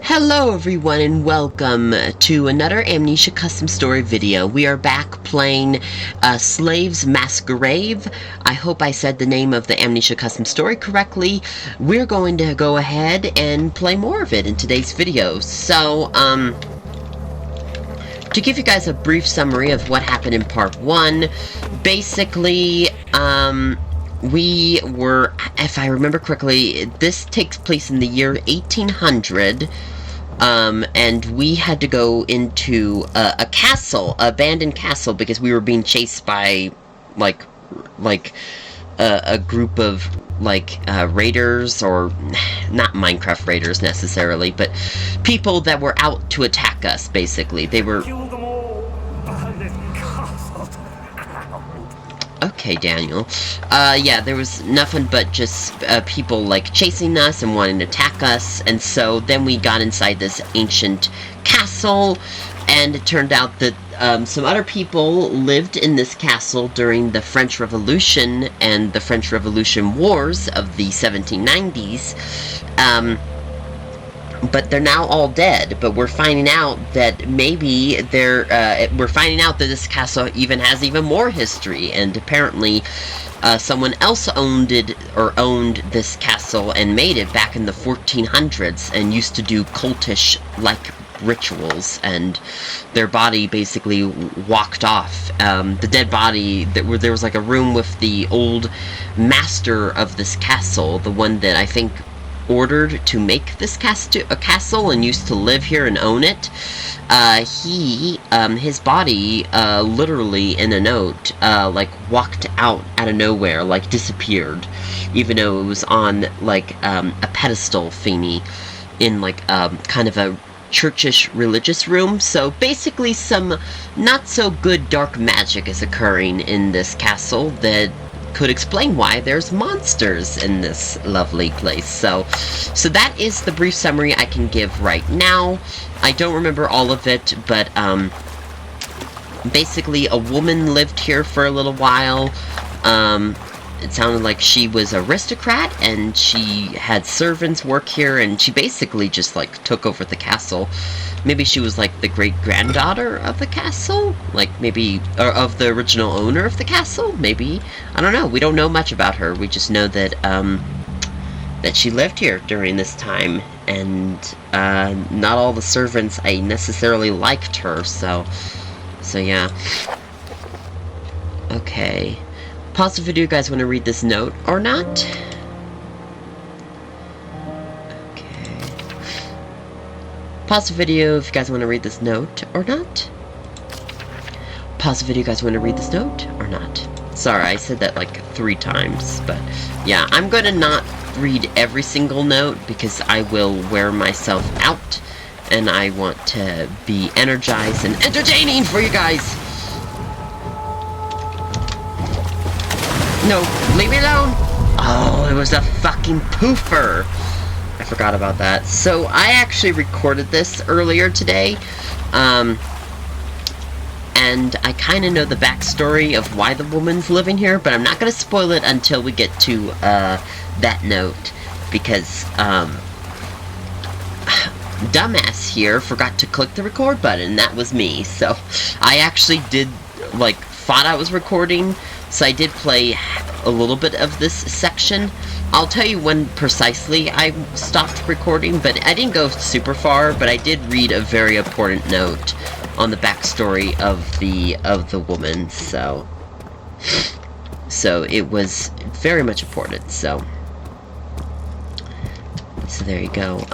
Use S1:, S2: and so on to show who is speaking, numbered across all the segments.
S1: Hello everyone and welcome to another Amnesia custom story video. We are back playing Slaves Masquerade. I hope I said the name of the Amnesia custom story correctly. We're going to go ahead and play more of it in today's video. So, to give you guys a brief summary of what happened in part 1, basically, we were, if I remember correctly, this takes place in the year 1800, and we had to go into a castle, abandoned castle, because we were being chased by, like a group of, raiders, or not Minecraft raiders necessarily, but people that were out to attack us, basically. They were... Okay, Daniel. Yeah, there was nothing but just people, chasing us and wanting to attack us, and so then we got inside this ancient castle, and it turned out that some other people lived in this castle during the French Revolution and the French Revolution Wars of the 1790s, but they're now all dead. But we're finding out that maybe we're finding out that this castle even has even more history, and apparently someone else owned this castle and made it back in the 1400s and used to do cultish rituals, and their body basically walked off. The dead body, there was a room with the old master of this castle, the one that I think ordered to make this a castle and used to live here and own it. His body, literally in a note, walked out of nowhere, disappeared, even though it was on, a pedestal thingy in, kind of a churchish religious room. So basically some not so good dark magic is occurring in this castle that could explain why there's monsters in this lovely place. So that is the brief summary I can give right now. I don't remember all of it, but basically a woman lived here for a little while. It sounded like she was an aristocrat, and she had servants work here, and she basically just, took over the castle. Maybe she was, the great-granddaughter of the castle? Maybe, or of the original owner of the castle? Maybe? I don't know. We don't know much about her. We just know that, that she lived here during this time, and, not all the servants I necessarily liked her, so yeah. Okay. Pause the video, you guys want to read this note or not? Okay. Pause the video if you guys want to read this note or not. Pause the video, you guys want to read this note or not. Sorry, I said that 3 times, but yeah, I'm going to not read every single note because I will wear myself out, and I want to be energized and entertaining for you guys. No, leave me alone! Oh, it was a fucking poofer! I forgot about that. So, I actually recorded this earlier today, and I kind of know the backstory of why the woman's living here, but I'm not going to spoil it until we get to, that note, because, dumbass here forgot to click the record button. That was me. So, I actually did, thought I was recording, so I did play a little bit of this section. I'll tell you when precisely I stopped recording, but I didn't go super far, but I did read a very important note on the backstory of the woman, so it was very much important, so there you go.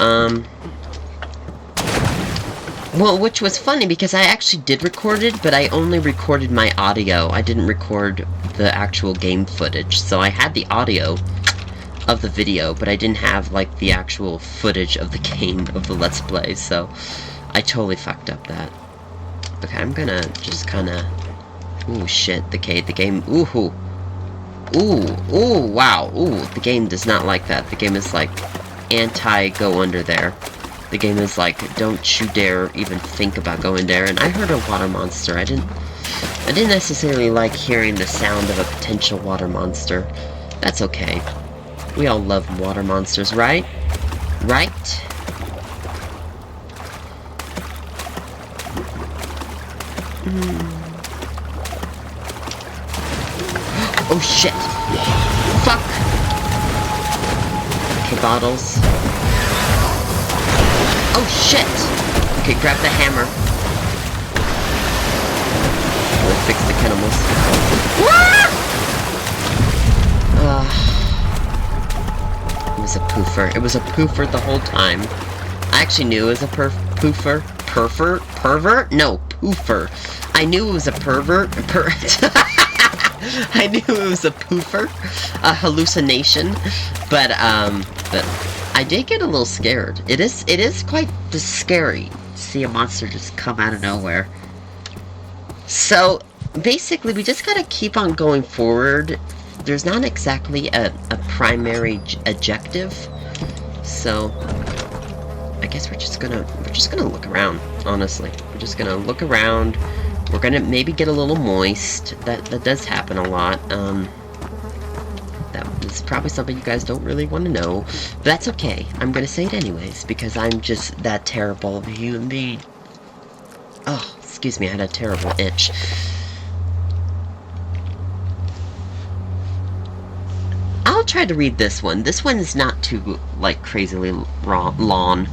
S1: Well, which was funny, because I actually did record it, but I only recorded my audio. I didn't record the actual game footage. So I had the audio of the video, but I didn't have, the actual footage of the game, of the Let's Play, so I totally fucked up that. Okay, I'm gonna just kinda... Ooh, shit, the game... Ooh, wow, ooh, the game does not like that. The game is, anti-go under there. The game is don't you dare even think about going there, and I heard a water monster. I didn't necessarily like hearing the sound of a potential water monster. That's okay. We all love water monsters, right? Right? Oh shit! Fuck! Okay, bottles. Oh shit! Okay, grab the hammer. Let's fix the cannibals. It was a poofer. It was a poofer the whole time. I actually knew it was a poofer. Pervert? No, poofer. I knew it was a pervert. I knew it was a poofer. A hallucination. But I did get a little scared. It is quite scary to see a monster just come out of nowhere. So, basically, we just gotta keep on going forward. There's not exactly a primary objective. So, I guess we're just gonna look around, honestly. We're just gonna look around. We're gonna maybe get a little moist. That does happen a lot. That is probably something you guys don't really want to know. But that's okay. I'm gonna say it anyways, because I'm just that terrible of a human being. Oh, excuse me, I had a terrible itch. I'll try to read this one. This one is not too, like, crazily long.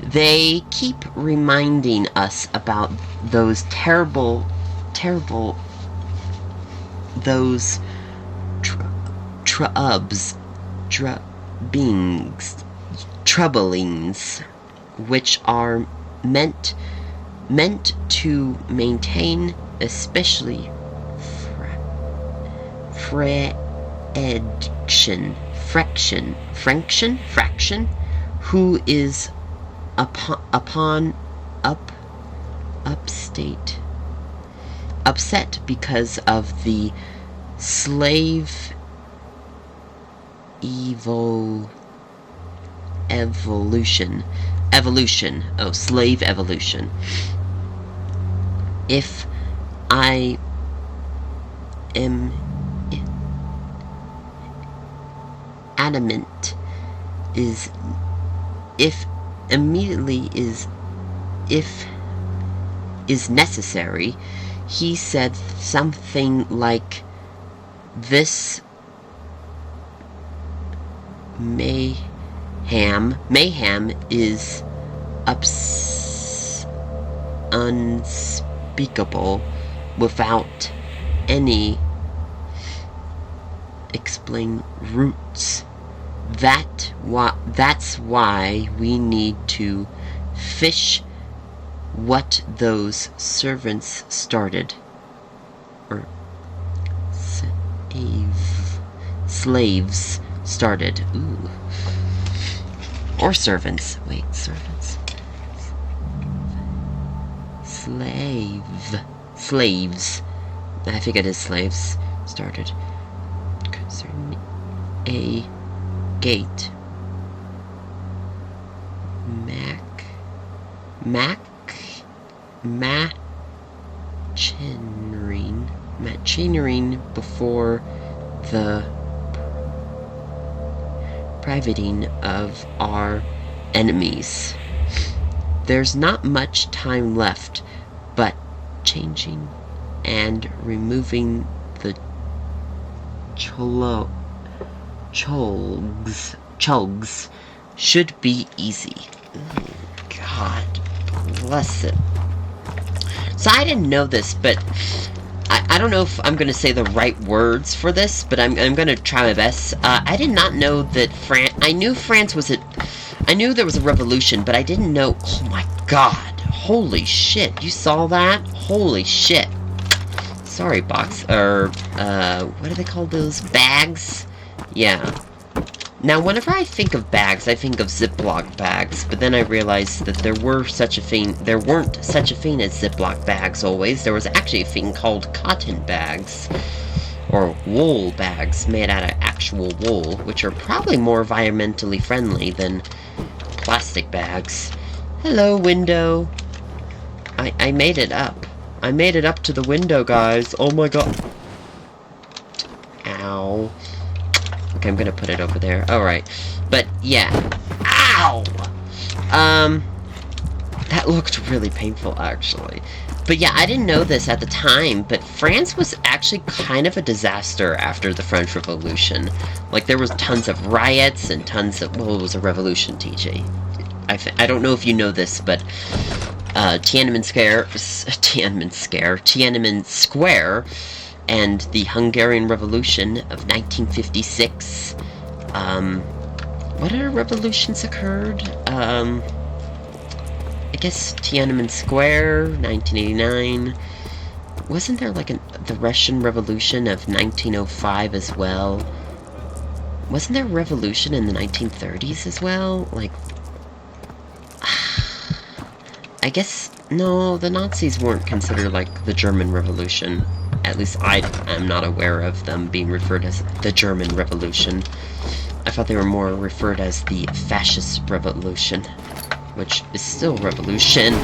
S1: They keep reminding us about those terrible, those troublings, which are meant to maintain, especially fraction, who is upset because of the slave evolution. Oh, slave evolution. If I am adamant is necessary. He said something like this: mayhem is unspeakable without any explain roots. That's why we need to fish what those servants started, or slaves started. Ooh. Or servants. Wait, servants. Slaves. I think it is slaves started. Concerning a gate. Machinery before the privating of our enemies. There's not much time left, but changing and removing the chugs should be easy. Ooh, God bless it. So I didn't know this, but I don't know if I'm going to say the right words for this, but I'm going to try my best. I did not know that I knew France was I knew there was a revolution, but I didn't know. Oh my God. Holy shit. You saw that? Holy shit. Sorry, box. Or, what do they call those? Bags? Yeah. Now, whenever I think of bags, I think of Ziploc bags, but then I realized that there weren't such a thing as Ziploc bags always. There was actually a thing called cotton bags, or wool bags made out of actual wool, which are probably more environmentally friendly than plastic bags. Hello, window. I made it up. I made it up to the window, guys. Oh my God. Ow. Okay, I'm gonna put it over there. Alright. But, yeah. Ow! That looked really painful, actually. But yeah, I didn't know this at the time, but France was actually kind of a disaster after the French Revolution. Like, there was tons of riots and tons of... Well, it was a revolution, TJ. I don't know if you know this, but Tiananmen Square and the Hungarian Revolution of 1956. What other revolutions occurred? I guess Tiananmen Square, 1989. Wasn't there like the Russian Revolution of 1905 as well? Wasn't there a revolution in the 1930s as well? Like, I guess, no, the Nazis weren't considered like the German Revolution. At least I am not aware of them being referred as the German Revolution. I thought they were more referred as the Fascist Revolution, which is still revolution.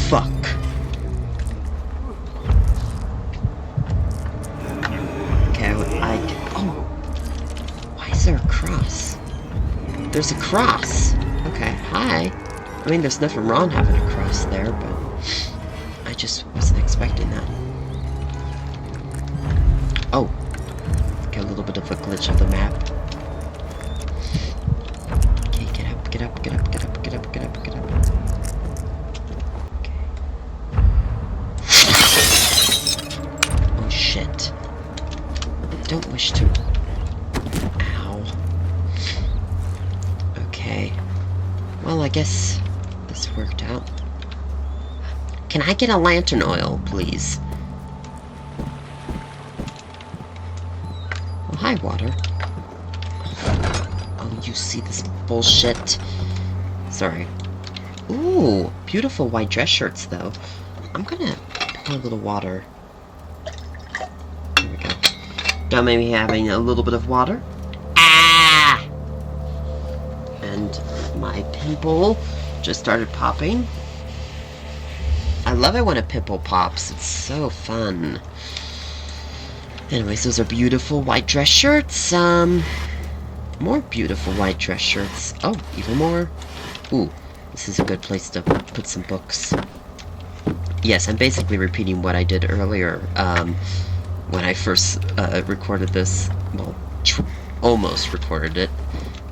S1: Fuck. Okay, oh. Why is there a cross? There's a cross. Okay, hi. I mean, there's nothing wrong having a cross there, but I just wasn't expecting that. Oh. Got a little bit of a glitch of the map. Okay, get up, get up, get up, get up, get up, get up, get up. Okay. Oh shit. Don't wish to... Ow. Okay. Well, I guess this worked out. Can I get a lantern oil, please? Oh, hi, water. Oh, you see this bullshit? Sorry. Ooh, beautiful white dress shirts, though. I'm gonna put a little water. There we go. Now maybe having a little bit of water. Ah! And my pimple just started popping. I love it when a pimple pops. It's so fun. Anyways, those are beautiful white dress shirts. More beautiful white dress shirts. Oh, even more. Ooh, this is a good place to put some books. Yes, I'm basically repeating what I did earlier, when I first recorded this. Well, almost recorded it.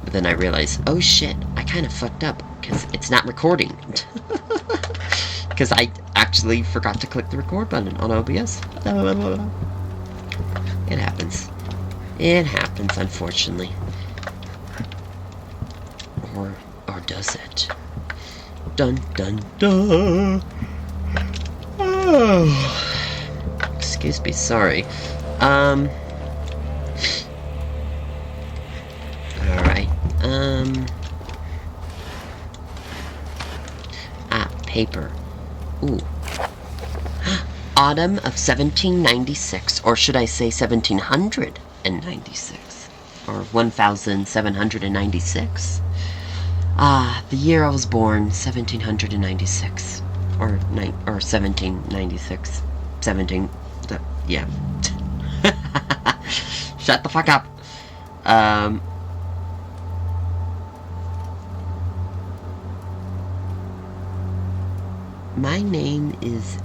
S1: But then I realized, oh shit, I kind of fucked up, because it's not recording. Because I actually forgot to click the record button on OBS. It happens. It happens, unfortunately. Or does it? Dun dun dun! Oh. Excuse me, sorry. Alright. Paper. Ooh. Autumn of 1796, or should I say 1796, or 1796. The year I was born, 1796, or 1796, 17. Yeah. Shut the fuck up. My name is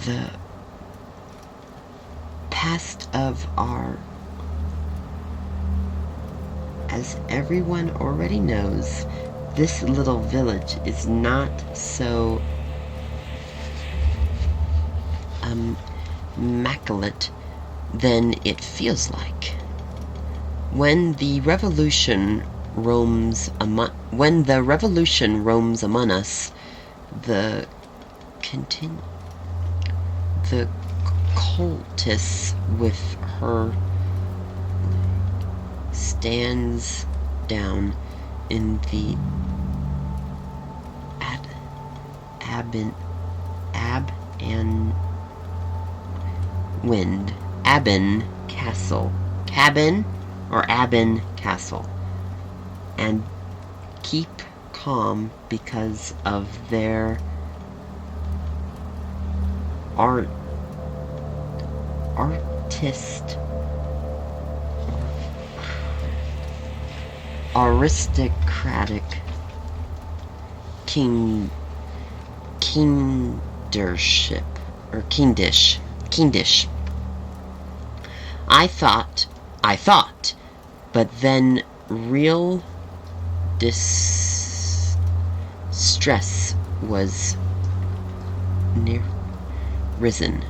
S1: the past of our... As everyone already knows, this little village is not so immaculate than it feels like. When the revolution roams among us, the cultist with her stands down in the Aben Castle. Cabin or Aben Castle. And keep calm because of their artist aristocratic kindership, or kindish. I thought, but then real distress was near risen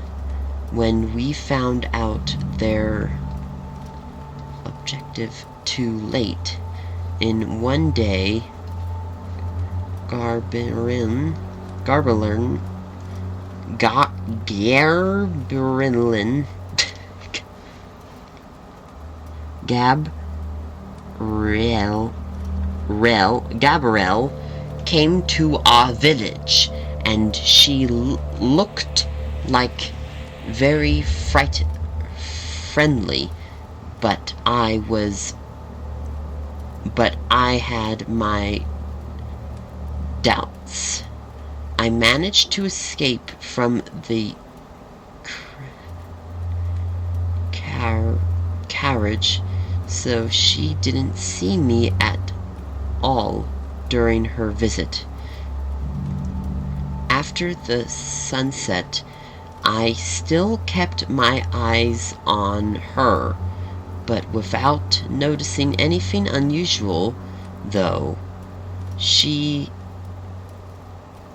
S1: when we found out their objective too late. In one day, Garberinlin Gabrielle came to our village, and she looked like very friendly, but I had my doubts. I managed to escape from the carriage, so she didn't see me at all during her visit. After the sunset, I still kept my eyes on her, but without noticing anything unusual, though. She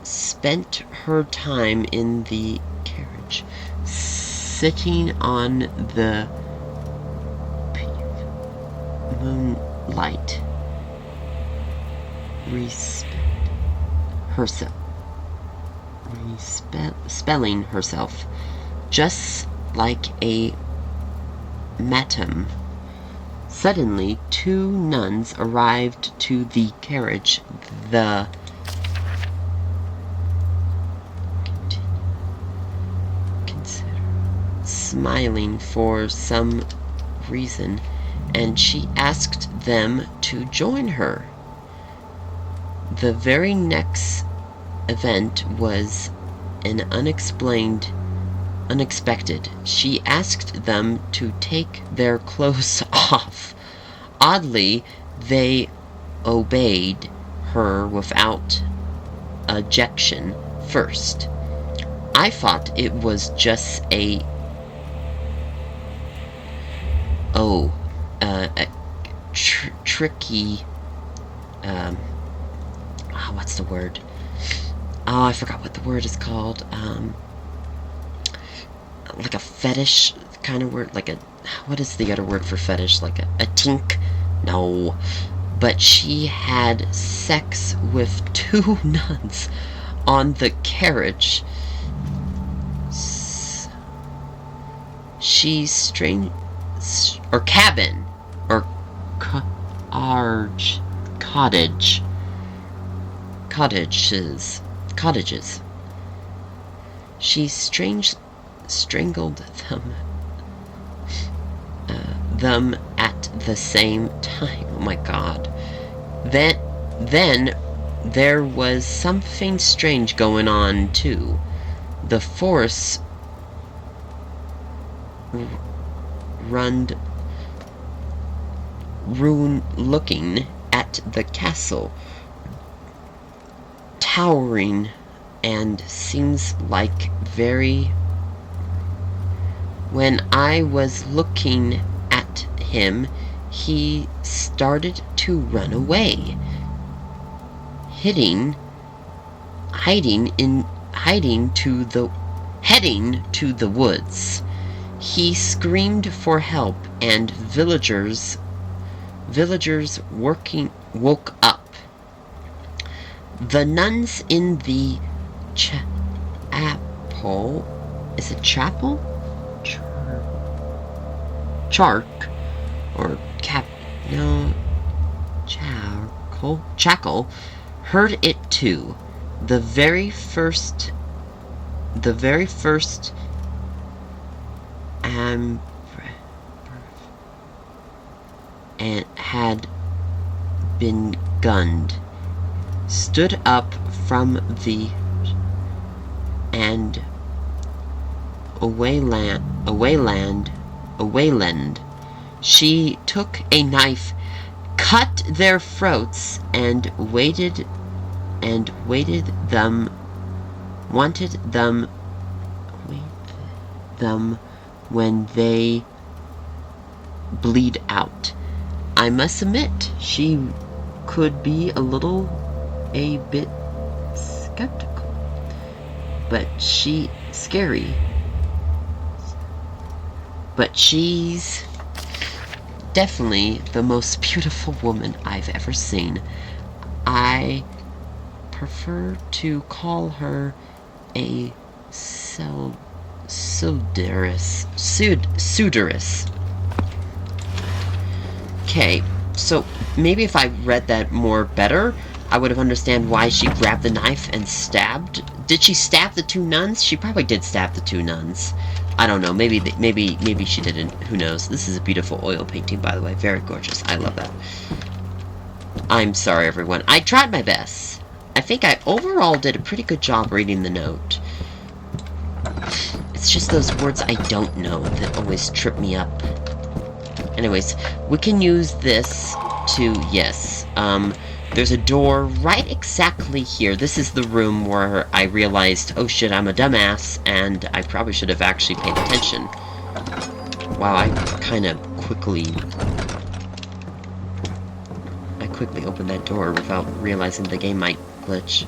S1: spent her time in the carriage, sitting on the moonlight, spelling herself, just like a madam. Suddenly, two nuns arrived to the carriage. The smiling for some reason, and she asked them to join her. The very next event was an unexpected. She asked them to take their clothes off. Oddly, they obeyed her without objection first. I thought it was just a tricky, what's the word? Oh, I forgot what the word is called. Like a fetish kind of word, what is the other word for fetish? Like a tink? No. But she had sex with two nuns on the carriage. She's strange, or cabin, or cottages. She strangled them at the same time. Oh my God. Then there was something strange going on too. The force looking at the castle, towering, and seems like very. When I was looking at him, he started to run away, heading to the woods. He screamed for help, and villagers woke up. The nuns in the chapel, is it chapel? Chackle heard it too. The very first and had been gunned, stood up from the and awayland. She took a knife, cut their throats and waited them, wanted them, when they bleed out. I must admit, she could be a bit skeptical, but scary. But she's definitely the most beautiful woman I've ever seen. I prefer to call her a suitoress. Okay, so maybe if I read that more better, I would have understand why she grabbed the knife and stabbed. Did she stab the two nuns? She probably did stab the two nuns. I don't know. Maybe she didn't. Who knows? This is a beautiful oil painting, by the way. Very gorgeous. I love that. I'm sorry, everyone. I tried my best. I think I overall did a pretty good job reading the note. It's just those words I don't know that always trip me up. Anyways, we can use this to, yes, there's a door right exactly here. This is the room where I realized, oh shit, I'm a dumbass, and I probably should have actually paid attention. Wow, I quickly opened that door without realizing the game might glitch.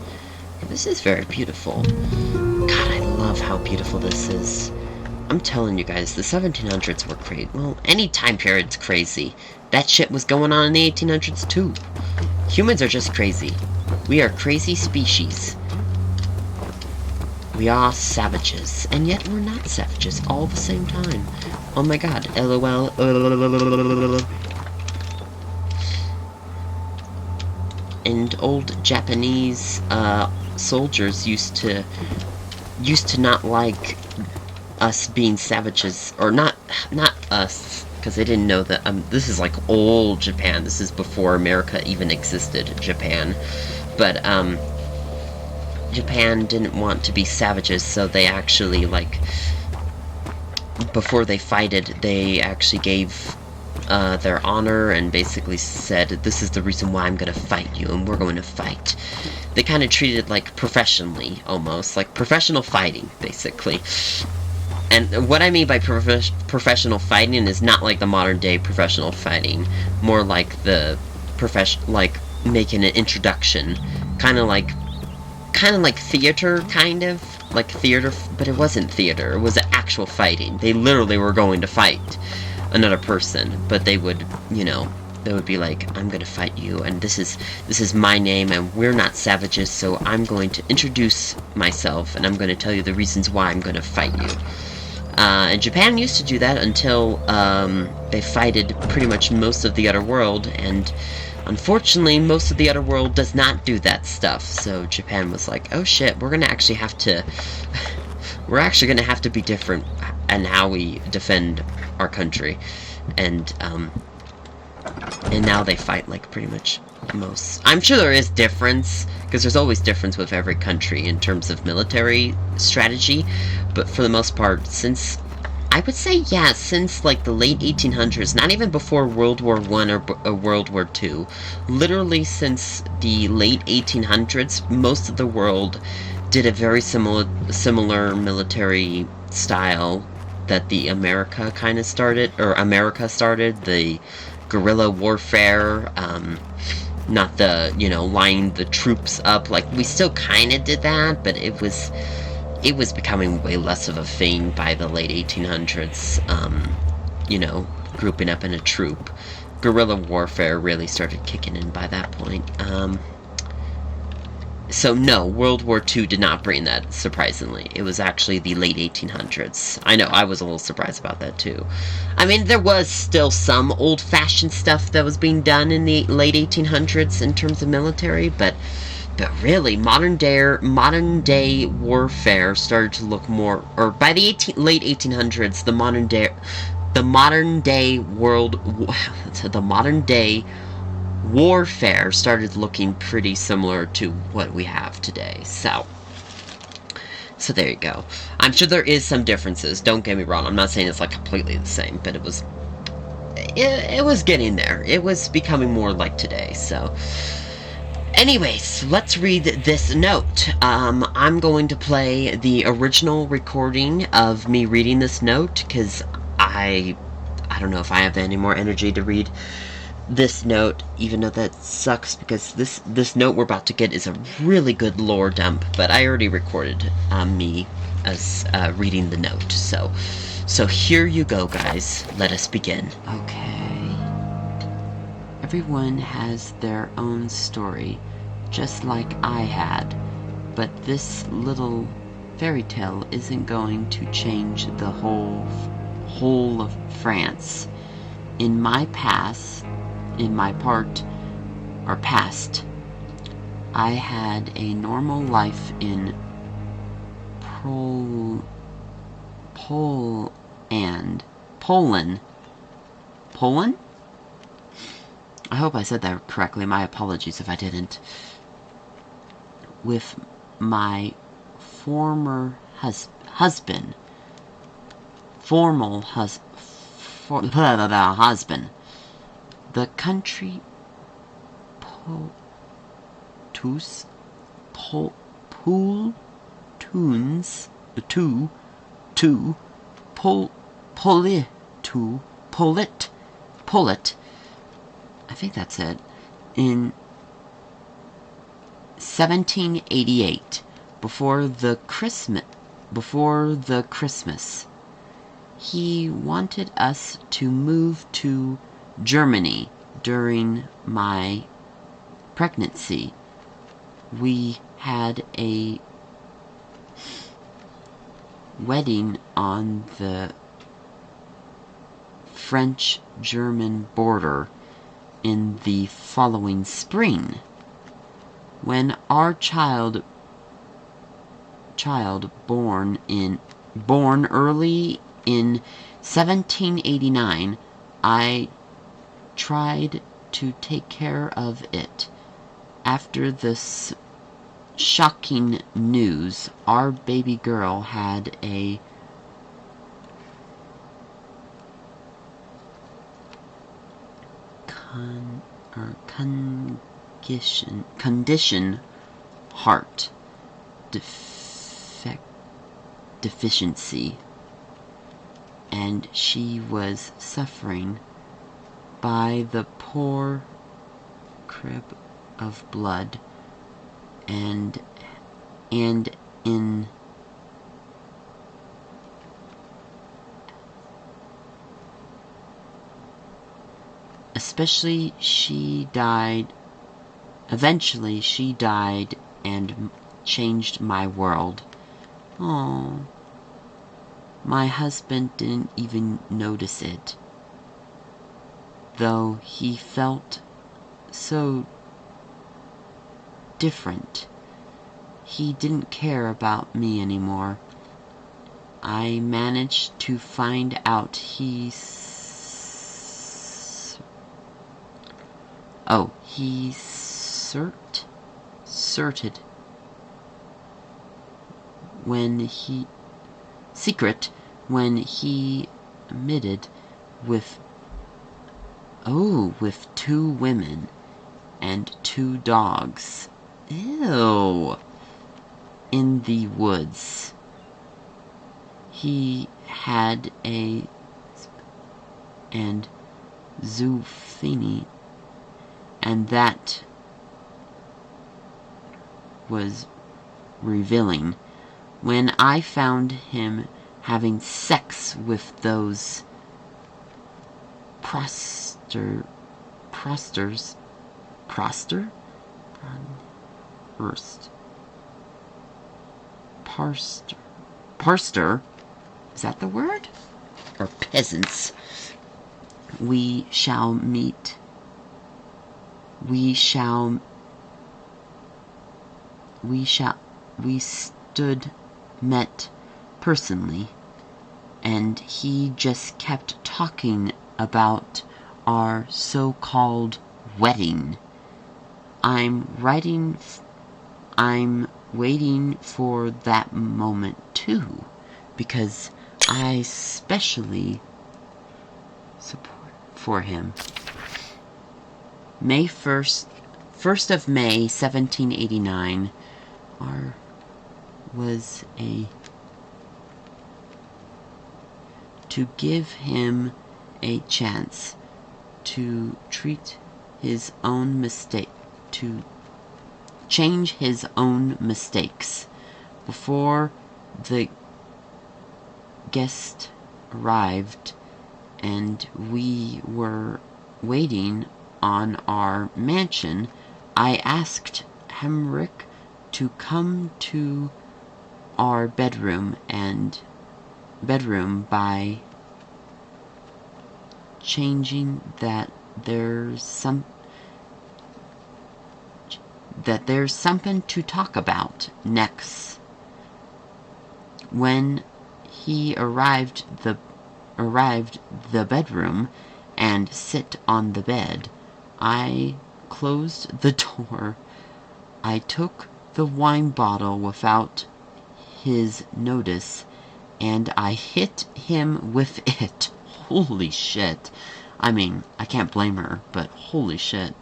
S1: This is very beautiful. God, I love how beautiful this is. I'm telling you guys, the 1700s were crazy. Well, any time period's crazy. That shit was going on in the 1800s too. Humans are just crazy. We are crazy species. We are savages, and yet we're not savages all at the same time. Oh my god, LOL. And old Japanese soldiers used to not like us being savages, or not us, because they didn't know that, this is like old Japan, this is before America even existed, Japan, but, Japan didn't want to be savages, so they actually, like, before they fighted, they actually gave, their honor, and basically said, this is the reason why I'm gonna fight you, and we're going to fight. They kind of treated it like professionally, almost, like professional fighting, basically. And what I mean by professional fighting is not like the modern day professional fighting, more like the like making an introduction, kind of like theater, like theater, but it wasn't theater. It was actual fighting. They literally were going to fight another person, but they would, you know, they would be like, I'm gonna fight you, and this is my name, and we're not savages, so I'm going to introduce myself, and I'm going to tell you the reasons why I'm going to fight you. And Japan used to do that until they fighted pretty much most of the other world, and unfortunately most of the other world does not do that stuff, so Japan was like, oh shit, we're gonna actually have to be different in how we defend our country, and now they fight like pretty much most. I'm sure there is difference, because there's always difference with every country in terms of military strategy, but for the most part, since I would say, yeah, since like the late 1800s, not even before World War I or World War II, literally since the late 1800s, most of the world did a very similar military style that the America started, the guerrilla warfare, not the, you know, lining the troops up. Like, we still kind of did that, but it was becoming way less of a thing by the late 1800s, you know, grouping up in a troop. Guerrilla warfare really started kicking in by that point. So no, World War II did not bring that, surprisingly. It was actually the late 1800s. I know, I was a little surprised about that too. I mean, there was still some old-fashioned stuff that was being done in the late 1800s in terms of military, but really, modern day warfare started to look more, or by the late 1800s, the modern day warfare started looking pretty similar to what we have today. So there you go. I'm sure there is some differences, don't get me wrong. I'm not saying it's like completely the same, but it was it was getting there. It was becoming more like today, so... Anyways, let's read this note. I'm going to play the original recording of me reading this note, because I don't know if I have any more energy to read this note, even though that sucks, because this note we're about to get is a really good lore dump, but I already recorded me as reading the note, so here you go, guys. Let us begin. Okay. Everyone has their own story, just like I had, but this little fairy tale isn't going to change the whole of France. In my past, I had a normal life in Poland. Poland? I hope I said that correctly. My apologies if I didn't. With my former husband. Husband. The country Polit, I think that's it, in 1788, before the Christmas. He wanted us to move to Germany during my pregnancy. We had a wedding on the French-German border in the following spring. When our child born early in 1789, I tried to take care of it. After this shocking news, our baby girl had a condition, heart deficiency, and she was suffering by the poor crib of blood, and in eventually she died and changed my world. Oh, my husband didn't even notice it, though he felt so different. He didn't care about me anymore. I managed to find out he when he admitted with 2 women and 2 dogs. Ew. In the woods. He had and Zufini, and that was revealing. When I found him having sex with those Proster? Parster? Is that the word? Or peasants? We met personally, and he just kept talking about our so-called wedding. I'm waiting for that moment too, because I especially for him. May 1st of May, 1789, was to give him a chance to treat his own mistake, to change his own mistakes. Before the guest arrived and we were waiting on our mansion, I asked Hemrick to come to our bedroom by changing that there's something to talk about next. When he arrived the bedroom and sit on the bed, I closed the door. I took the wine bottle without his notice, and I hit him with it. Holy shit. I mean, I can't blame her, but holy shit.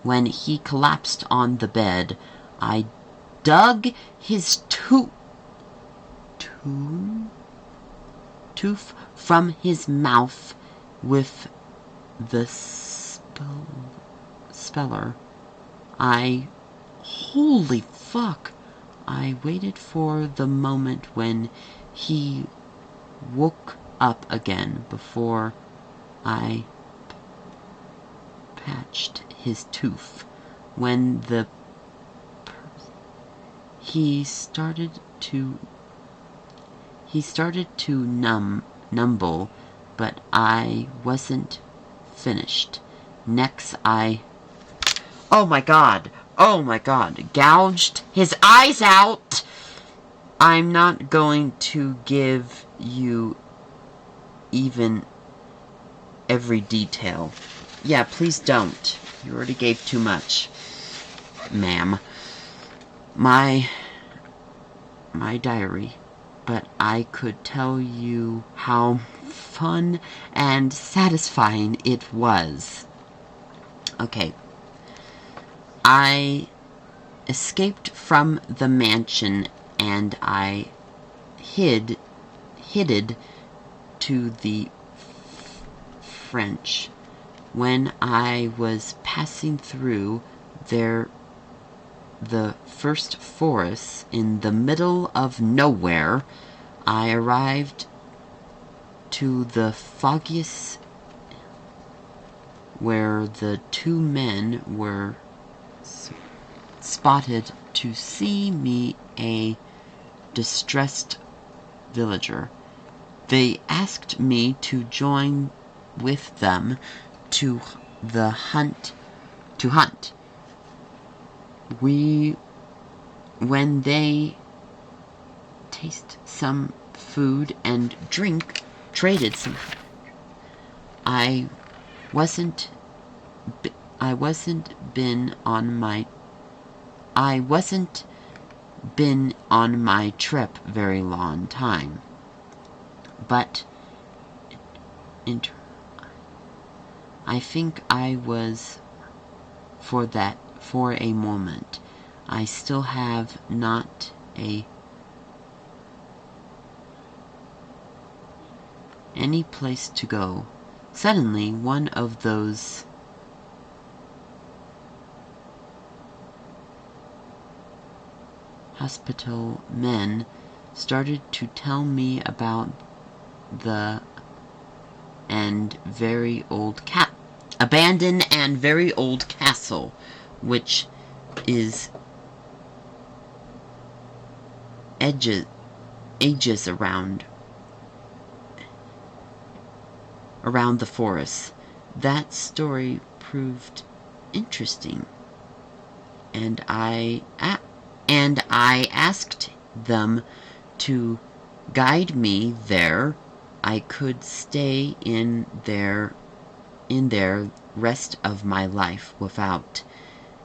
S1: When he collapsed on the bed, I dug his tooth from his mouth with the speller. Holy fuck. I waited for the moment when he woke up again before I patched his tooth. When he started to mumble, but I wasn't finished. Next, oh my god, gouged his eyes out. I'm not going to give you even every detail. Yeah, please don't. You already gave too much, ma'am. My diary. But I could tell you how fun and satisfying it was. Okay. I escaped from the mansion and I headed to the French. When I was passing through the first forest in the middle of nowhere, I arrived to the foggiest where the two men were spotted to see me, a distressed villager. They asked me to join with them to hunt. When they taste some food and drink, traded some. I wasn't been on my trip very long time, but I think I was for a moment. I still have not any place to go. Suddenly, one of those hospital men started to tell me about the abandoned and very old castle, which is ages around the forest. That story proved interesting, and I asked them to guide me there. I could stay in there rest of my life without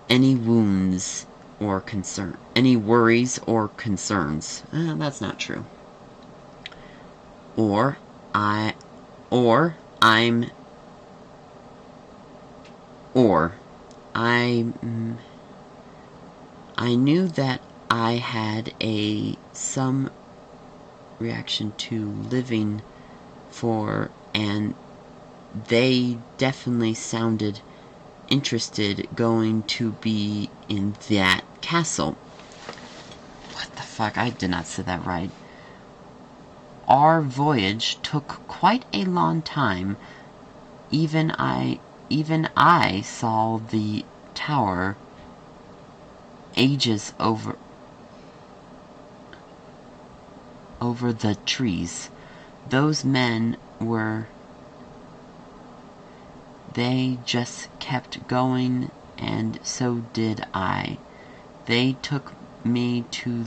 S1: any worries or concerns. That's not true. Or I'm Or, I knew that I had some reaction to living for, and they definitely sounded interested going to be in that castle. What the fuck? I did not say that right. Our voyage took quite a long time. Even I saw the tower ages over the trees. Those men they just kept going, and so did I. They took me to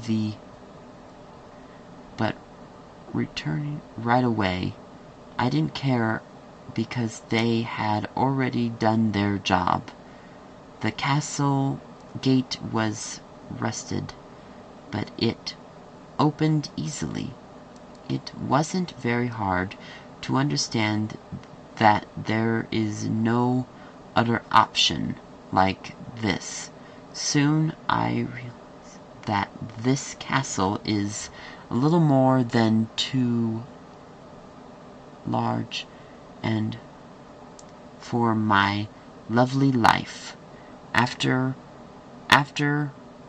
S1: but returning right away. I didn't care because they had already done their job. The castle gate was rusted, but it opened easily. It wasn't very hard to understand that there is no other option like this. Soon I realized that this castle is a little more than too large and for my lovely life. After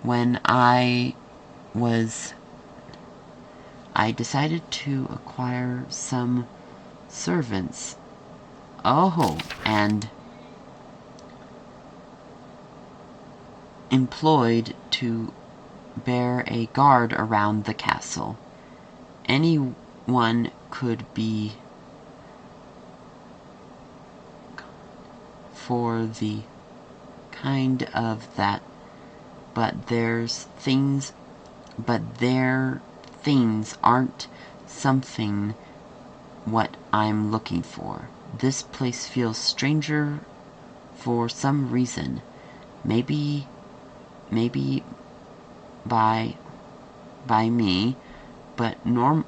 S1: when I decided to acquire some servants. Oh, and employed to bear a guard around the castle. Anyone could be for the kind of that, but their things aren't something what I'm looking for. This place feels stranger for some reason. Maybe by me, but normally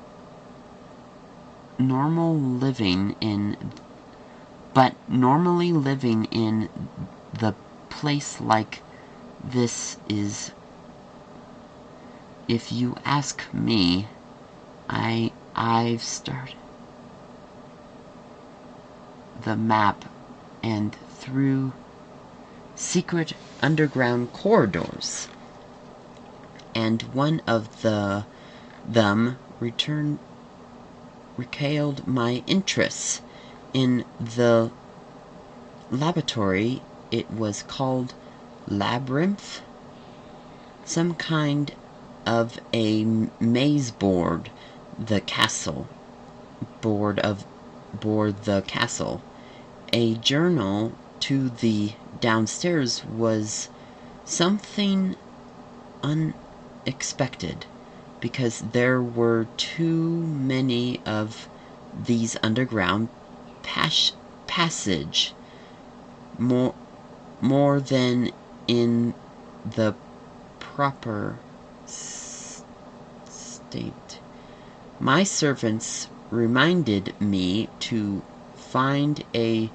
S1: living in the place like this is, if you ask me, I've started the map and through secret underground corridors, and one of them recalled my interests in the laboratory. It was called Labyrinth, some kind of a maze board the castle. A journal to the downstairs was something unexpected, because there were too many of these underground passage, more than in the proper state. My servants reminded me to find a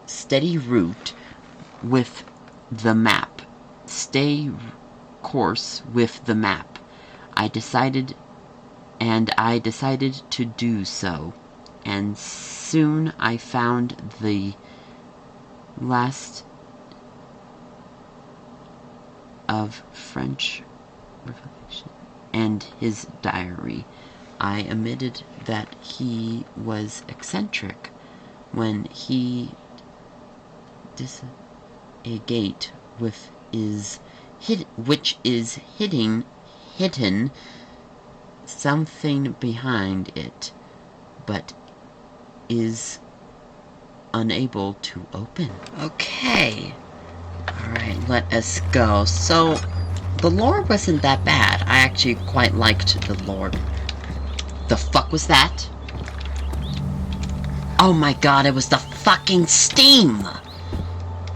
S1: steady route with the map. Stay course with the map. I decided to do so, and soon I found the last of French Revolution and his diary. I admitted that he was eccentric when he a gate which is hidden something behind it, but is unable to open. Okay. Alright, let us go. So, the lore wasn't that bad. I actually quite liked the lore. The fuck was that? Oh my god, it was the fucking steam!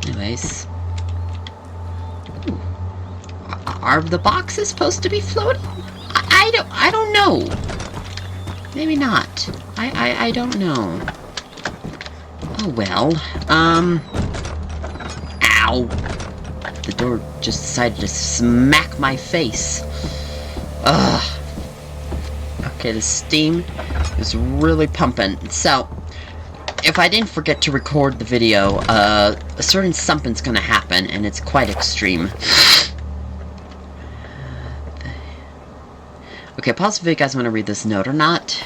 S1: Anyways. Ooh. Are the boxes supposed to be floating? I don't know. Maybe not. I don't know. Oh well. Ow. The door just decided to smack my face. Ugh. Okay, the steam is really pumping. So, if I didn't forget to record the video, a certain something's gonna happen, and it's quite extreme. Okay, pause if you guys want to read this note or not.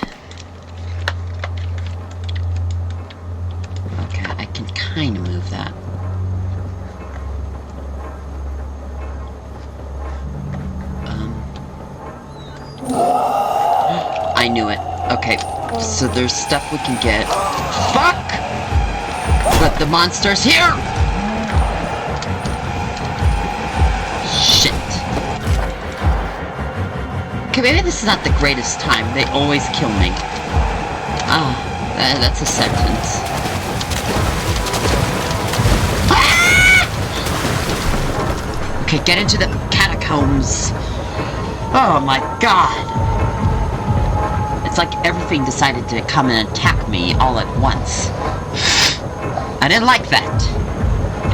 S1: Okay, I can kind of move that. I knew it. Okay, so there's stuff we can get. Fuck! But the monster's here! Shit. Okay, maybe this is not the greatest time. They always kill me. Ah, that's a sentence. Ah! Okay, get into the catacombs. Oh my god. It's like everything decided to come and attack me all at once. I didn't like that.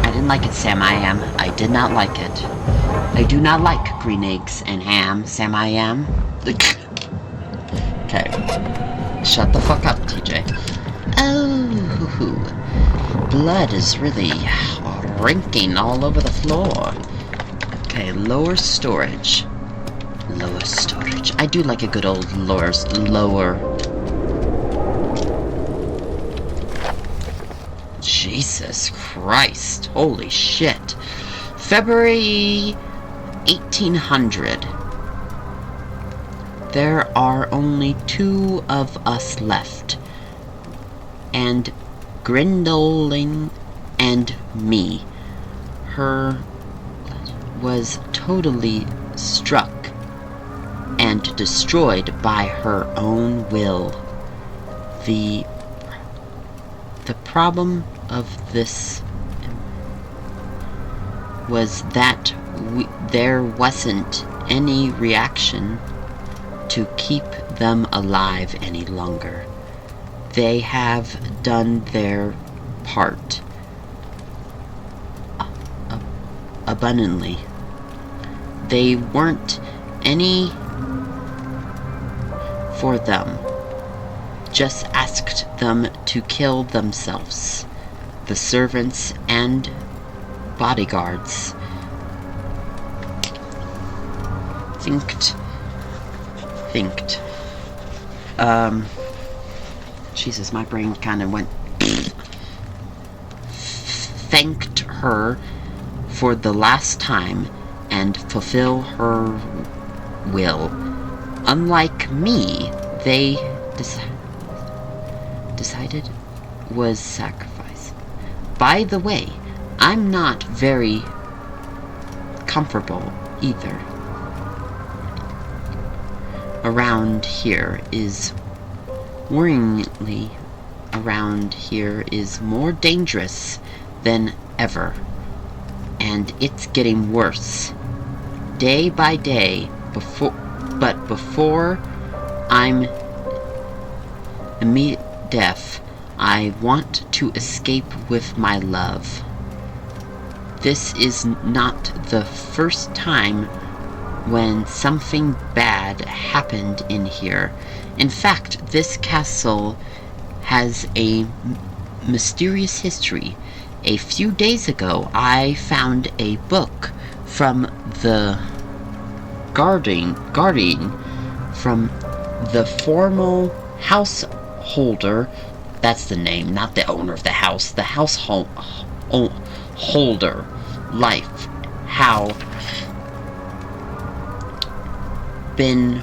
S1: I didn't like it, Sam I Am. I did not like it. I do not like green eggs and ham, Sam I Am. Okay. Shut the fuck up, TJ. Oh, blood is really rinking all over the floor. Okay, lower storage. Lower storage. I do like a good old lower. Jesus Christ. Holy shit. February 1800. There are only 2 of us left. And Grindoling and me. Her was totally struck and destroyed by her own will. The problem of this was that there wasn't any reaction to keep them alive any longer. They have done their part abundantly. They weren't any for them. Just asked them to kill themselves. The servants and bodyguards thinked. Jesus, my brain kind of went. Thanked her for the last time and fulfill her will. Unlike me, they decided was sacrifice. By the way, I'm not very comfortable either. Around here is worryingly around here is more dangerous than ever, and it's getting worse day by day. Before I'm deaf, I want to escape with my love. This is not the first time when something bad happened in here. In fact, this castle has a mysterious history. A few days ago, I found a book from the guarding from the formal householder. That's the name, not the owner of the house. The householder life. How been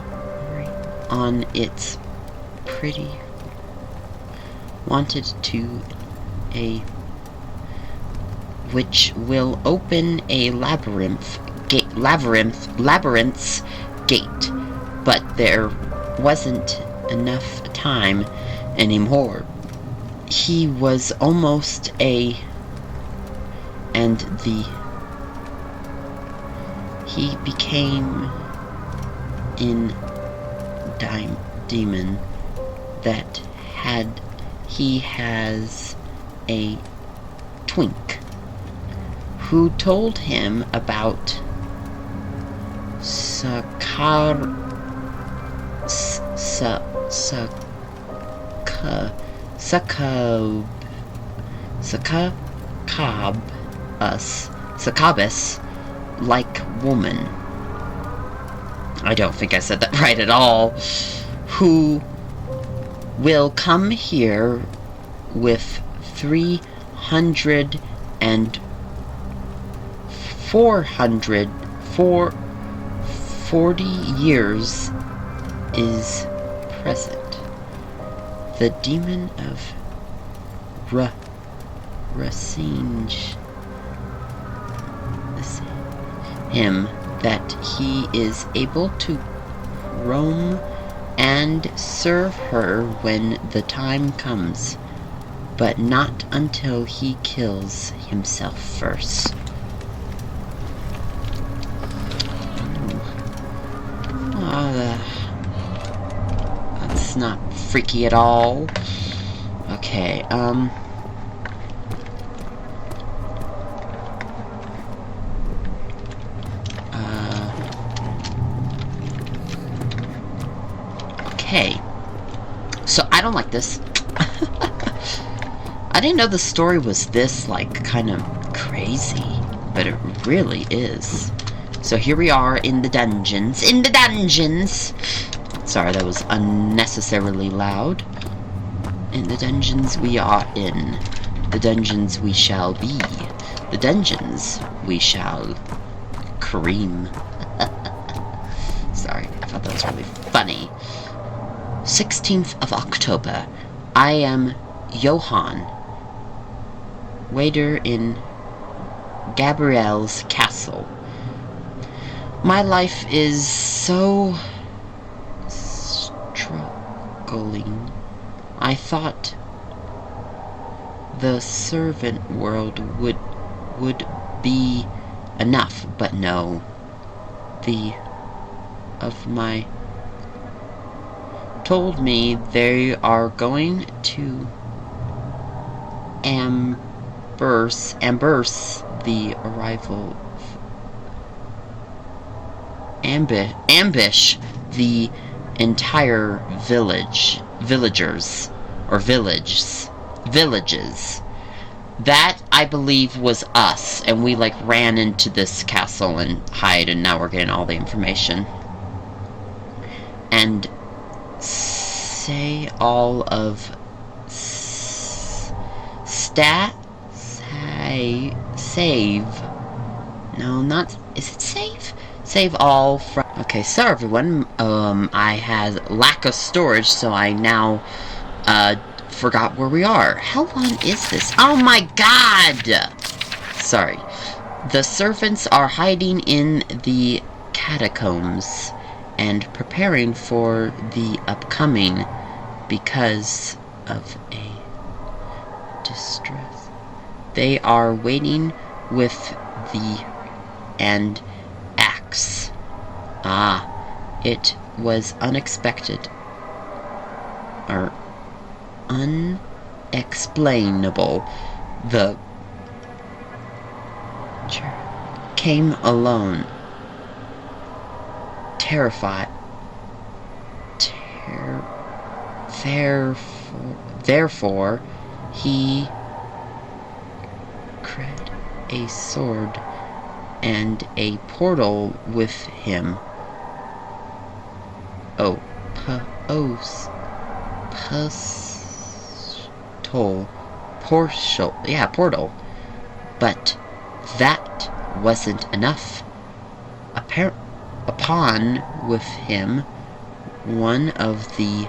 S1: on its pretty wanted to a which will open a labyrinth's gate, but there wasn't enough time anymore. He was almost he became in demon that he has a twink who told him about Succubus like woman. I don't think I said that right at all. Who will come here with 300 and 40 years is present. The demon of Racine him that he is able to roam and serve her when the time comes, but not until he kills himself first. That's not freaky at all. Okay, okay. So, I don't like this. I didn't know the story was this, like, kind of crazy. But it really is. So here we are in the dungeons. In the dungeons! Sorry, that was unnecessarily loud. In the dungeons we are in. The dungeons we shall be. The dungeons we shall cream. Sorry, I thought that was really funny. 16th of October. I am Johann, waiter in Gabrielle's castle. My life is so struggling. I thought the servant world would be enough, but no. The of my told me they are going to ambush the arrival ambush the entire villages. That, I believe, was us, and we, like, ran into this castle and hide, and now we're getting all the information. And say all of save. No, not, is it save? Save all from, okay, so everyone, I had lack of storage, so I now, forgot where we are. How long is this? Oh my god! Sorry. The servants are hiding in the catacombs and preparing for the upcoming because of a distress. They are waiting with the and axe. Ah, it was unexpected. Or unexplainable. The came alone. Terrified. Therefore, he created a sword and a portal with him. Oh, portal. But that wasn't enough. Upon with him, one of the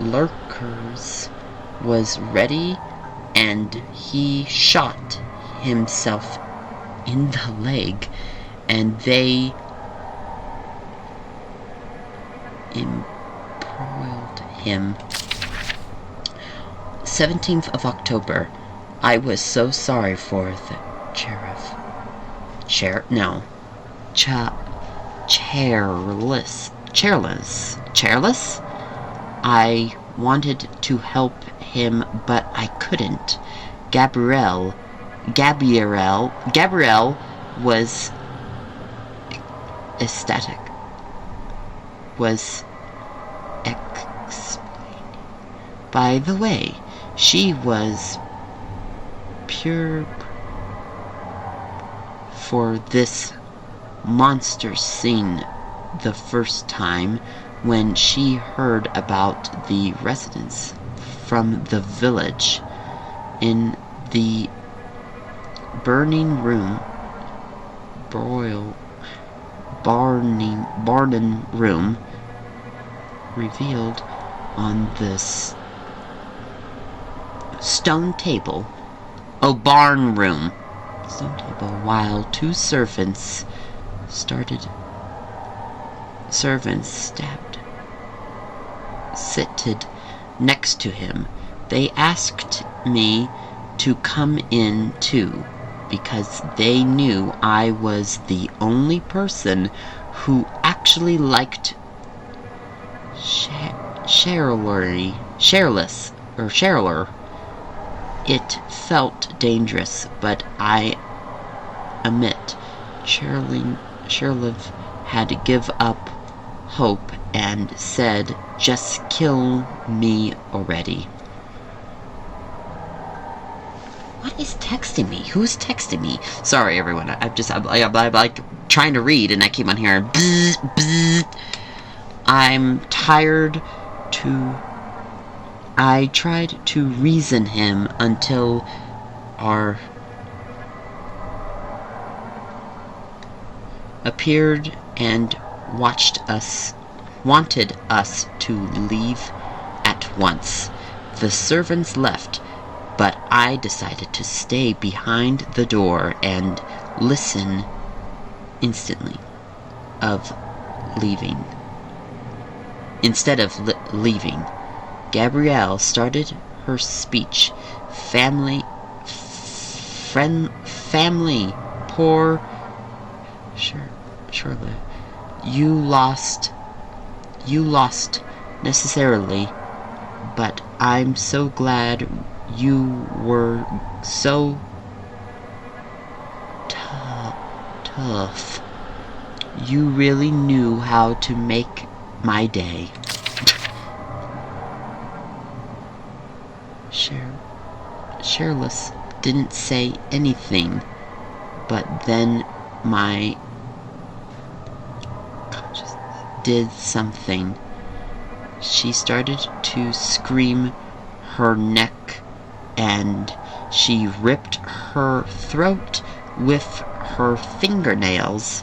S1: lurkers was ready, and he shot himself in the leg, and they embroiled him. 17th of October. I was so sorry for the chairless. I wanted to help him, but I couldn't. Gabrielle was ecstatic. Was explaining. By the way, she was pure for this monster scene the first time when she heard about the residents from the village in the burning room, barnen room revealed on this stone table. Oh, barn room. Stone table, while two servants seated next to him. They asked me to come in too, because they knew I was the only person who actually liked Sheryl. It felt dangerous, but I admit Sheryl had give up hope and said, "Just kill me already." What is texting me? Who's texting me? Sorry, everyone. I'm like trying to read, and I keep on hearing bzz, bzz. I'm tired I tried to reason him until our appeared and wanted us to leave at once. The servants left, but I decided to stay behind the door and listen instantly of leaving. Instead of leaving, Gabrielle started her speech. Family, poor Charlotte. You lost necessarily, but I'm so glad you were so tough. You really knew how to make my day. Sheryl didn't say anything, but then my consciousness did something. She started to scream her neck, and she ripped her throat with her fingernails.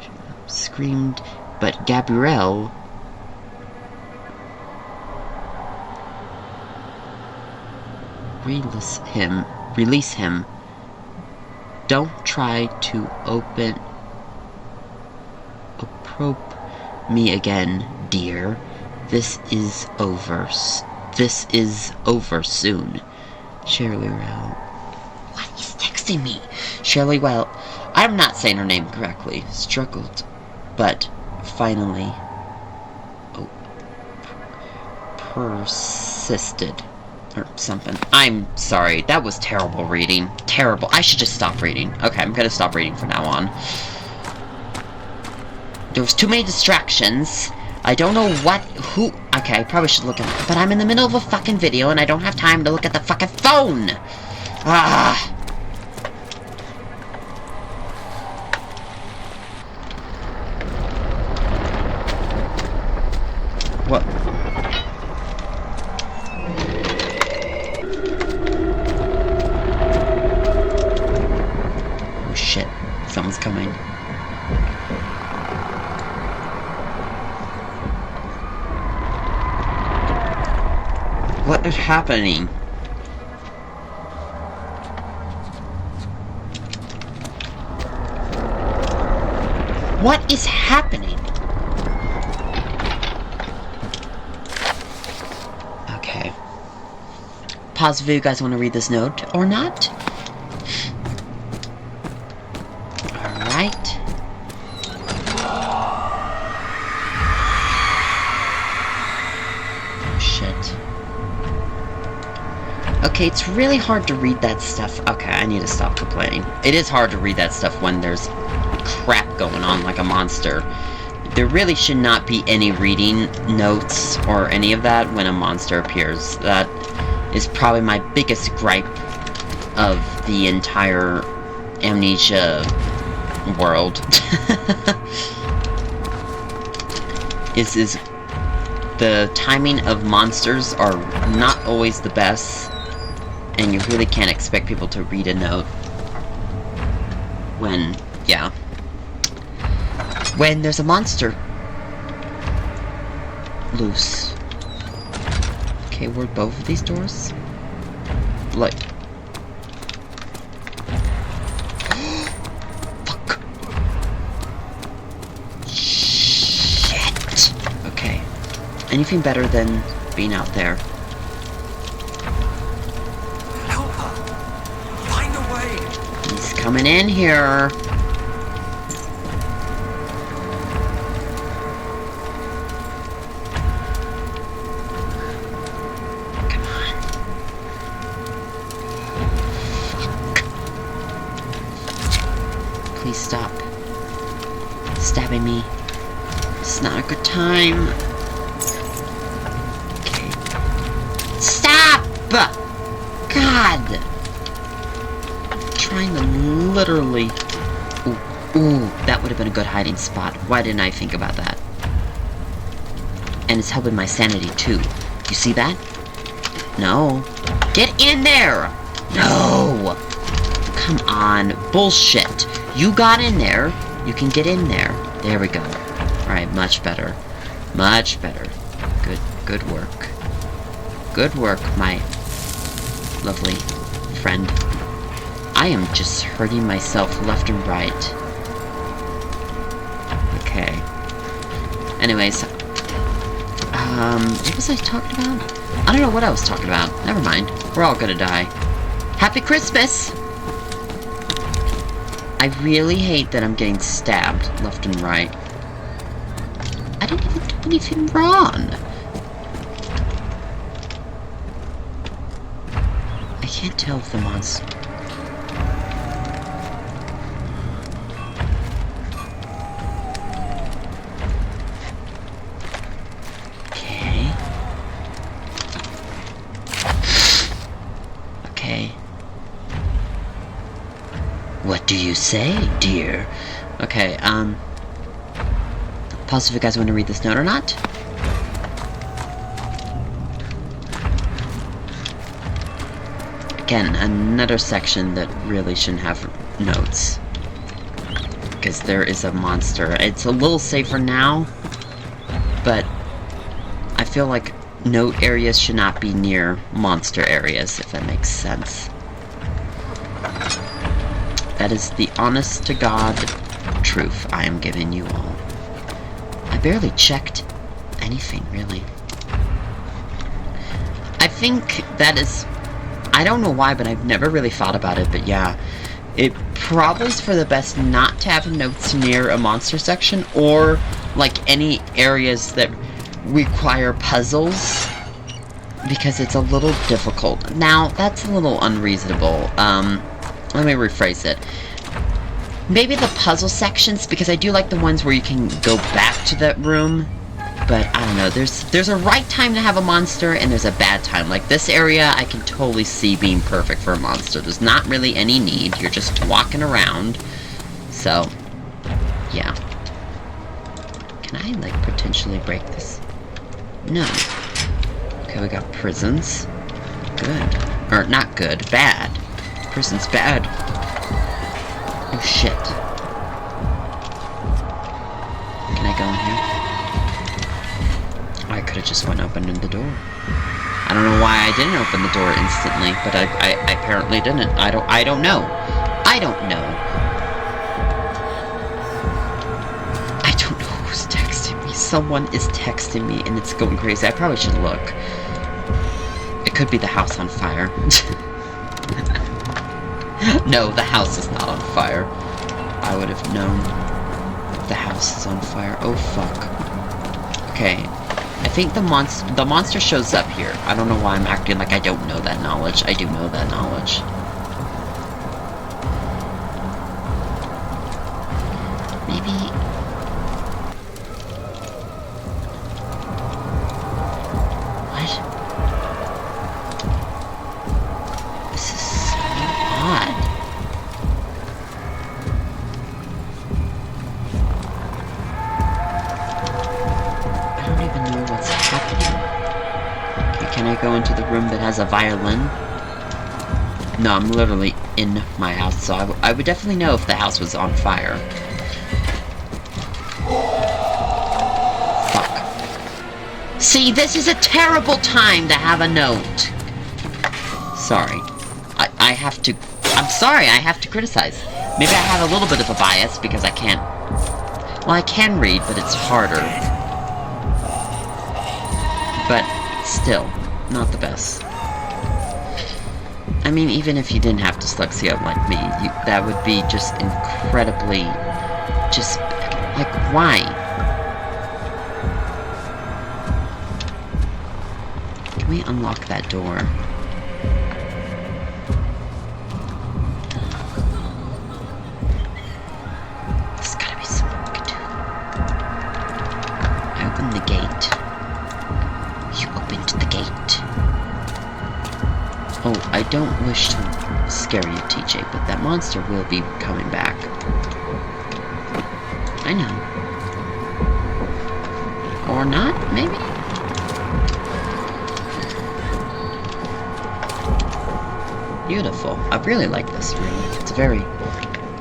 S1: She screamed, but Gabrielle release him. Don't try to approach me again, dear. This is over soon. Shirley. What is texting me? Shirley, well, I'm not saying her name correctly. Struggled, but finally persisted. Or something. I'm sorry. That was terrible reading. Terrible. I should just stop reading. Okay, I'm gonna stop reading from now on. There was too many distractions. I don't know who... Okay, I probably should look at it. But I'm in the middle of a fucking video and I don't have time to look at the fucking phone! Ah! What? Oh shit. Someone's coming. What is happening? What is happening? Okay. Pause if you guys want to read this note or not. Alright. Okay, it's really hard to read that stuff. Okay, I need to stop complaining. It is hard to read that stuff when there's crap going on like a monster. There really should not be any reading notes or any of that when a monster appears. That is probably my biggest gripe of the entire Amnesia world. is the timing of monsters are not always the best, and you really can't expect people to read a note when, yeah, when there's a monster loose. Okay, were both of these doors? Like... Fuck. Shit. Okay. Anything better than being out there?
S2: Help her. Find a way.
S1: He's coming in here. Please stop stabbing me. It's not a good time. Okay. Stop! God! I'm trying to literally... Ooh, that would have been a good hiding spot. Why didn't I think about that? And it's helping my sanity too. You see that? No. Get in there! No! Come on. Bullshit. You got in there. You can get in there. There we go. Alright, much better. Much better. Good work. Good work, my lovely friend. I am just hurting myself left and right. Okay. Anyways. What was I talking about? I don't know what I was talking about. Never mind. We're all gonna die. Happy Christmas! I really hate that I'm getting stabbed left and right. I didn't even do anything wrong. I can't tell if the monster... Okay. Okay. What do you say, dear? Okay, pause if you guys want to read this note or not. Again, another section that really shouldn't have notes. Because there is a monster. It's a little safer now, but I feel like note areas should not be near monster areas, if that makes sense. That is the honest-to-God truth I am giving you all. I barely checked anything, really. I think that is... I don't know why, but I've never really thought about it, but yeah. It probably is for the best not to have notes near a monster section, or, like, any areas that require puzzles, because it's a little difficult. Now, that's a little unreasonable. Let me rephrase it. Maybe the puzzle sections, because I do like the ones where you can go back to that room. But, I don't know, there's a right time to have a monster, and there's a bad time. Like, this area, I can totally see being perfect for a monster. There's not really any need. You're just walking around. So, yeah. Can I, like, potentially break this? No. Okay, we got prisons. Good. Or, not good. Bad. Prison's bad. Oh, shit. Can I go in here? I could have just went up and in the door. I don't know why I didn't open the door instantly, but I apparently didn't. I don't know. I don't know. I don't know who's texting me. Someone is texting me, and it's going crazy. I probably should look. It could be the house on fire. No, the house is not on fire. I would have known. The house is on fire. Oh, fuck. Okay. I think the monster shows up here. I don't know why I'm acting like I don't know that knowledge. I do know that knowledge. Maybe... What? This is so odd. I don't even know what's happening. Okay, can I go into the room that has a violin? No, I'm literally in my house, so I would definitely know if the house was on fire. Fuck. See, this is a terrible time to have a note. Sorry. I have to... I'm sorry, I have to criticize. Maybe I have a little bit of a bias because I can't... Well, I can read, but it's harder. But still, not the best. I mean, even if you didn't have dyslexia like me, that would be just incredibly... Just... Like, why? Can we unlock that door? There's gotta be something we can do. I opened the gate. You opened the gate. Oh, I don't wish to scare you, TJ, but that monster will be coming back. I know. Or not, maybe? Beautiful. I really like this room. It's a very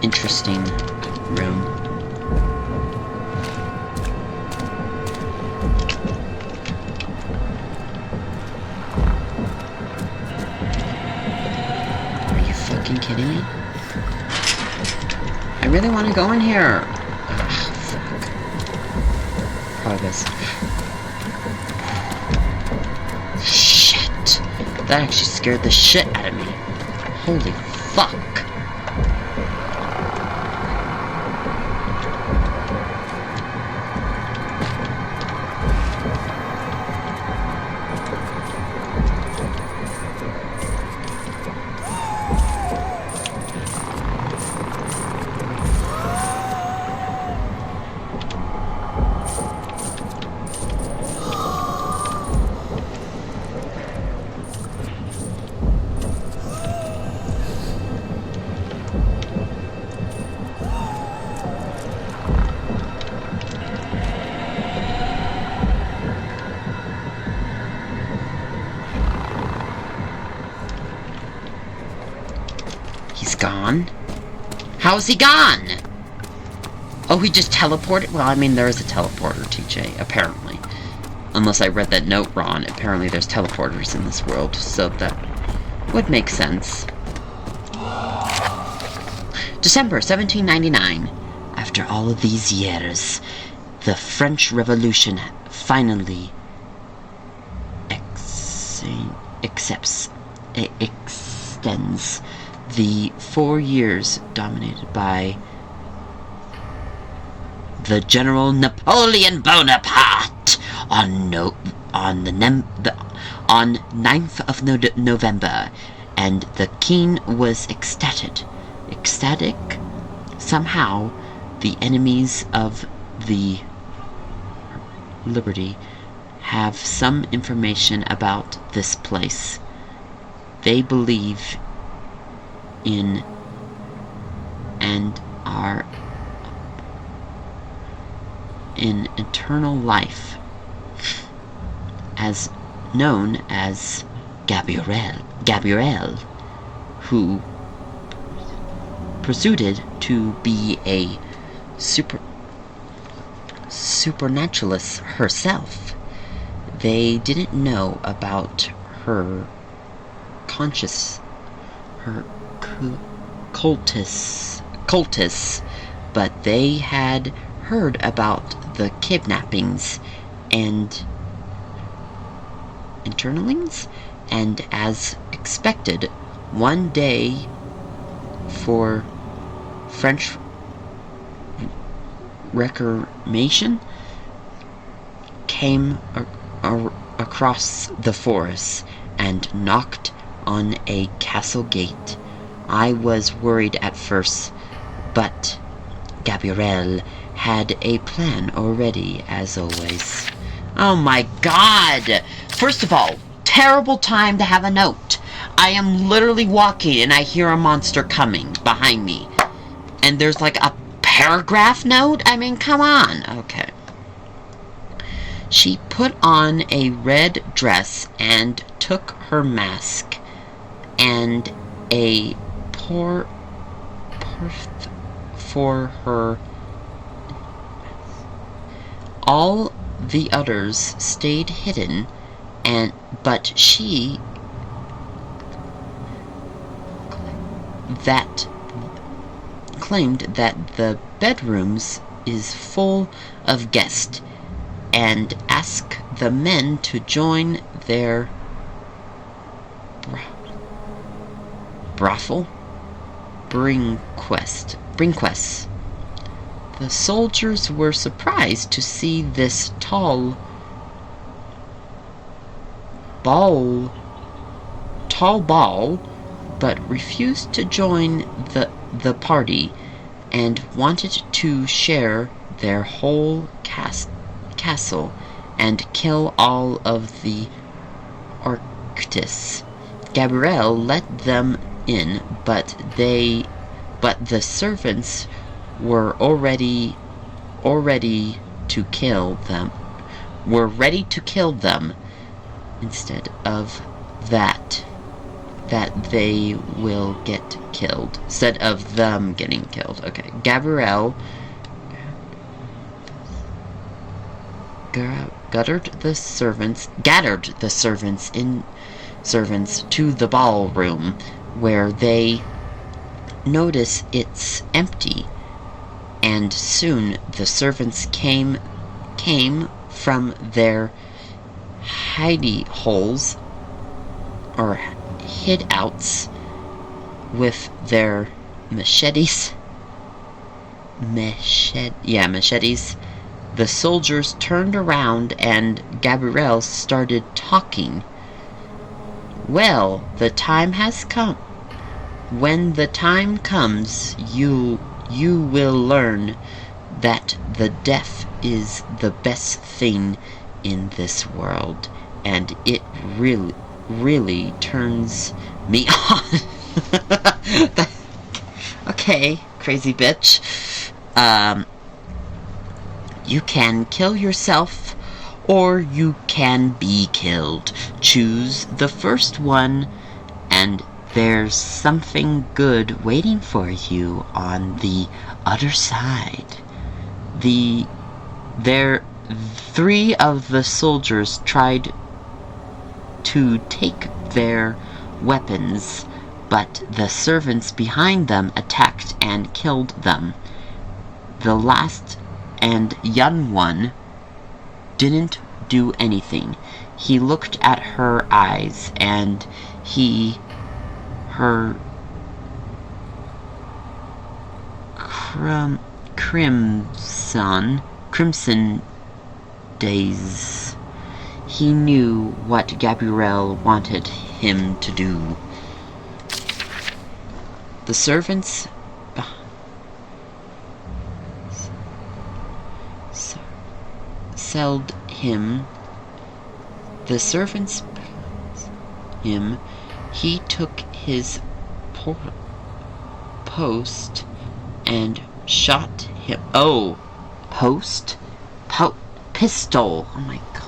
S1: interesting room. Kidding me? I really want to go in here. Ugh, fuck. Probably this. Shit. That actually scared the shit out of me. Holy fuck. Gone? How is he gone? Oh, he just teleported? Well, I mean, there is a teleporter, TJ, apparently. Unless I read that note wrong, apparently there's teleporters in this world, so that would make sense. December 1799. After all of these years, the French Revolution finally extends the 4 years dominated by the General Napoleon Bonaparte on 9th of November, and the king was ecstatic. Somehow, the enemies of the liberty have some information about this place. They believe in and are in eternal life, as known as Gabriel, who proceeded to be a supernaturalist herself. They didn't know about her cultists, but they had heard about the kidnappings and internalings, and as expected, one day for French Reformation came across the forest and knocked on a castle gate. I was worried at first, but Gabrielle had a plan already, as always. Oh my god! First of all, terrible time to have a note. I am literally walking and I hear a monster coming behind me. And there's like a paragraph note? I mean, come on. Okay. She put on a red dress and took her mask and a pour for her. All the others stayed hidden, but she claimed that the bedrooms is full of guests and asked the men to join their brothel brinquest. The soldiers were surprised to see this tall ball, but refused to join the party and wanted to share their whole castle and kill all of the artists. Gabrielle let them in, but the servants were already to kill them. Were ready to kill them. Instead of that they will get killed. Instead of them getting killed. Okay. Gabrielle gathered the servants to the ballroom, where they notice it's empty, and soon the servants came from their hidey holes or hidouts with their machetes. The soldiers turned around and Gabrielle started talking. Well, the time has come. When the time comes, you will learn that the death is the best thing in this world, and it really turns me on. Okay, crazy bitch. You can kill yourself, or you can be killed. Choose the first one, and there's something good waiting for you on the other side. Three of the soldiers tried to take their weapons, but the servants behind them attacked and killed them. The last and young one didn't do anything. He looked at her eyes, and her crimson days. He knew what Gabrielle wanted him to do. The servants sold him. The servants him. He took his post and shot him. Oh, pistol. Oh my god.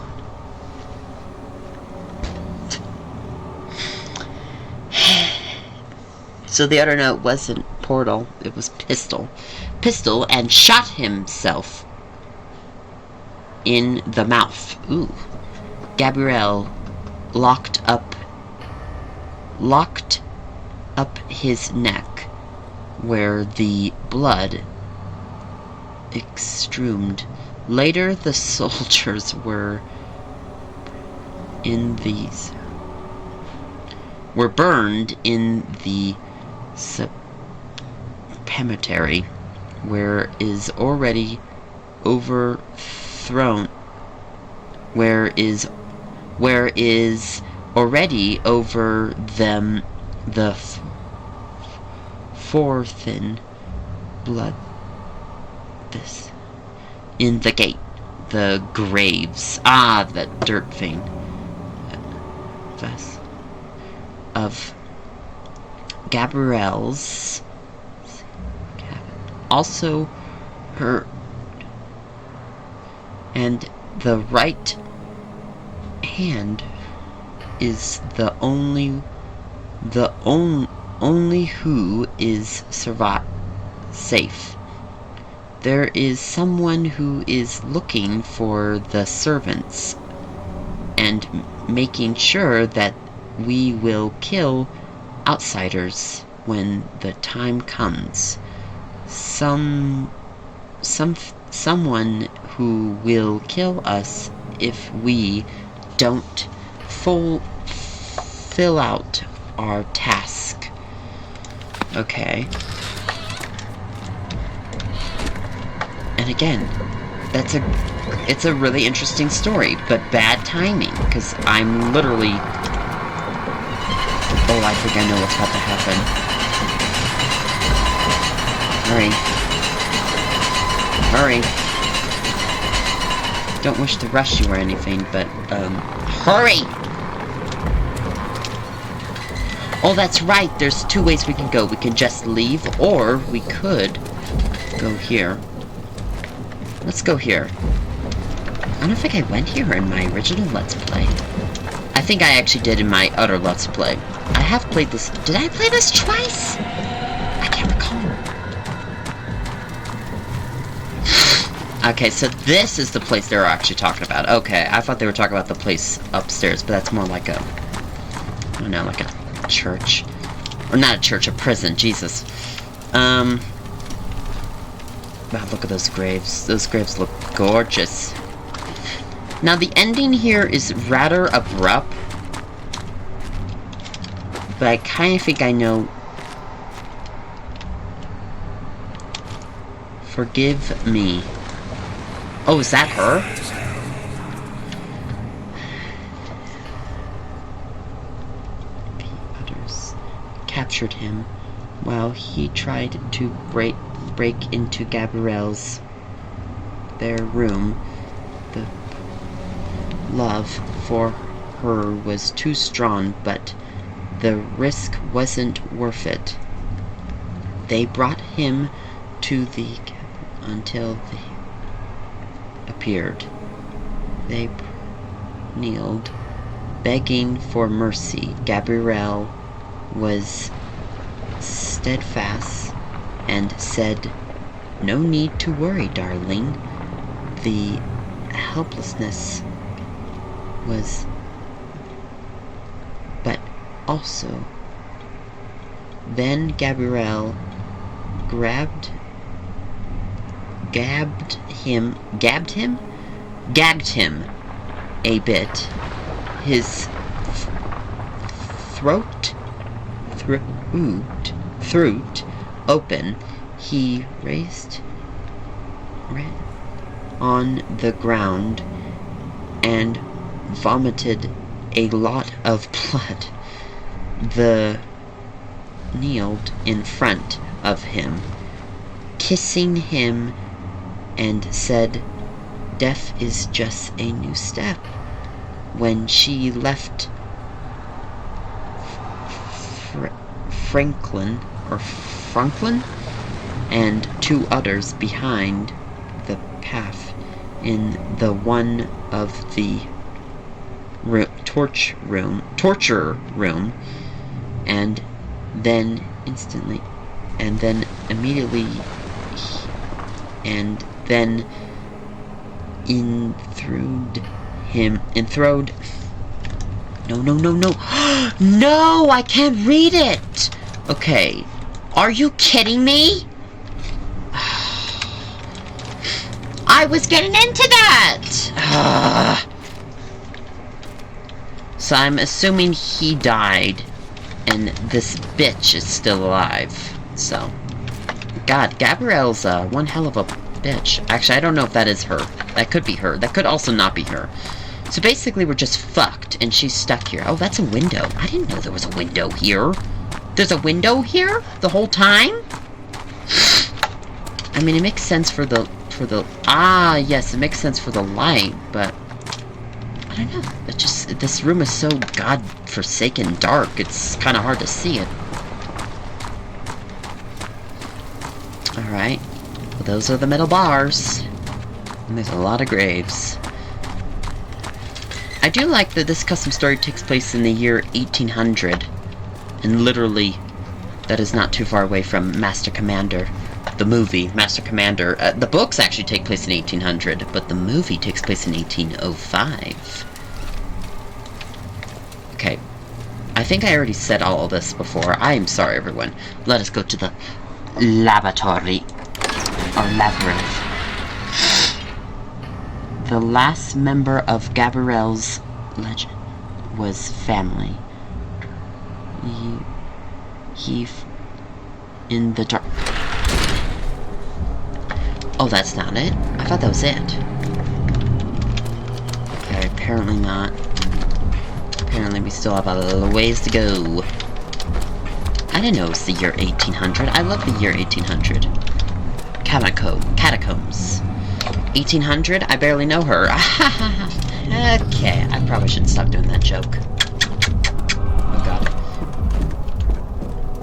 S1: So the other note wasn't portal, it was pistol. Pistol, and shot himself in the mouth. Ooh. Gabrielle locked up his neck, where the blood extruded. Later, the soldiers were burned in the cemetery, where is where is already over them the fourthen blood this in the gate, the graves, the dirt vein of Gabrielle's cabin. Also her and the right hand is the only who is safe. There is someone who is looking for the servants and making sure that we will kill outsiders when the time comes. Someone who will kill us if we don't fill out our task. Okay. And again, it's a really interesting story, but bad timing, because I'm literally... Oh, I think I know what's about to happen. Hurry. Don't wish to rush you or anything, but, hurry! Oh, that's right, there's two ways we can go. We can just leave, or we could go here. Let's go here. I don't think I went here in my original Let's Play. I think I actually did in my other Let's Play. I have played this... Did I play this twice? I can't recall. Okay, so this is the place they were actually talking about. Okay, I thought they were talking about the place upstairs, but that's more like a... I don't know, like a church. Or not a church, a prison. Jesus. Wow, look at those graves. Those graves look gorgeous. Now, the ending here is rather abrupt. But I kind of think I know... Forgive me. Oh, is that her? The others captured him while he tried to break into their room. The love for her was too strong, but the risk wasn't worth it. They brought him to the cabin until they appeared. They kneeled, begging for mercy. Gabrielle was steadfast and said, "No need to worry, darling." The helplessness was, but also, then Gabrielle gagged him a bit. His throat open. He raised on the ground and vomited a lot of blood. The kneeled in front of him, kissing him, and said, "Death is just a new step." When she left Franklin and two others behind the path in the one of the torture room, and then immediately enthroned. No, no, I can't read it. Okay, are you kidding me? I was getting into that. So I'm assuming he died, and this bitch is still alive. So, God, Gabrielle's one hell of a bitch. Actually, I don't know if that is her. That could be her. That could also not be her. So basically we're just fucked, and she's stuck here. Oh, that's a window. I didn't know there was a window here. There's a window here? The whole time? I mean, it makes sense for the... Ah, yes, it makes sense for the light, but... I don't know. It just... This room is so godforsaken dark, it's kind of hard to see it. Alright. Well, those are the metal bars. And there's a lot of graves. I do like that this custom story takes place in the year 1800. And literally, that is not too far away from Master Commander. The movie, Master Commander. The books actually take place in 1800, but the movie takes place in 1805. Okay. I think I already said all of this before. I am sorry, everyone. Let us go to the laboratory. Or labyrinth. The last member of Gabrielle's legend was family. He in the dark. Oh, that's not it? I thought that was it. Okay, apparently not. Apparently we still have a little ways to go. I didn't know it was the year 1800. I love the year 1800. Catacombs. 1800? I barely know her. Okay, I probably should stop doing that joke. Oh god.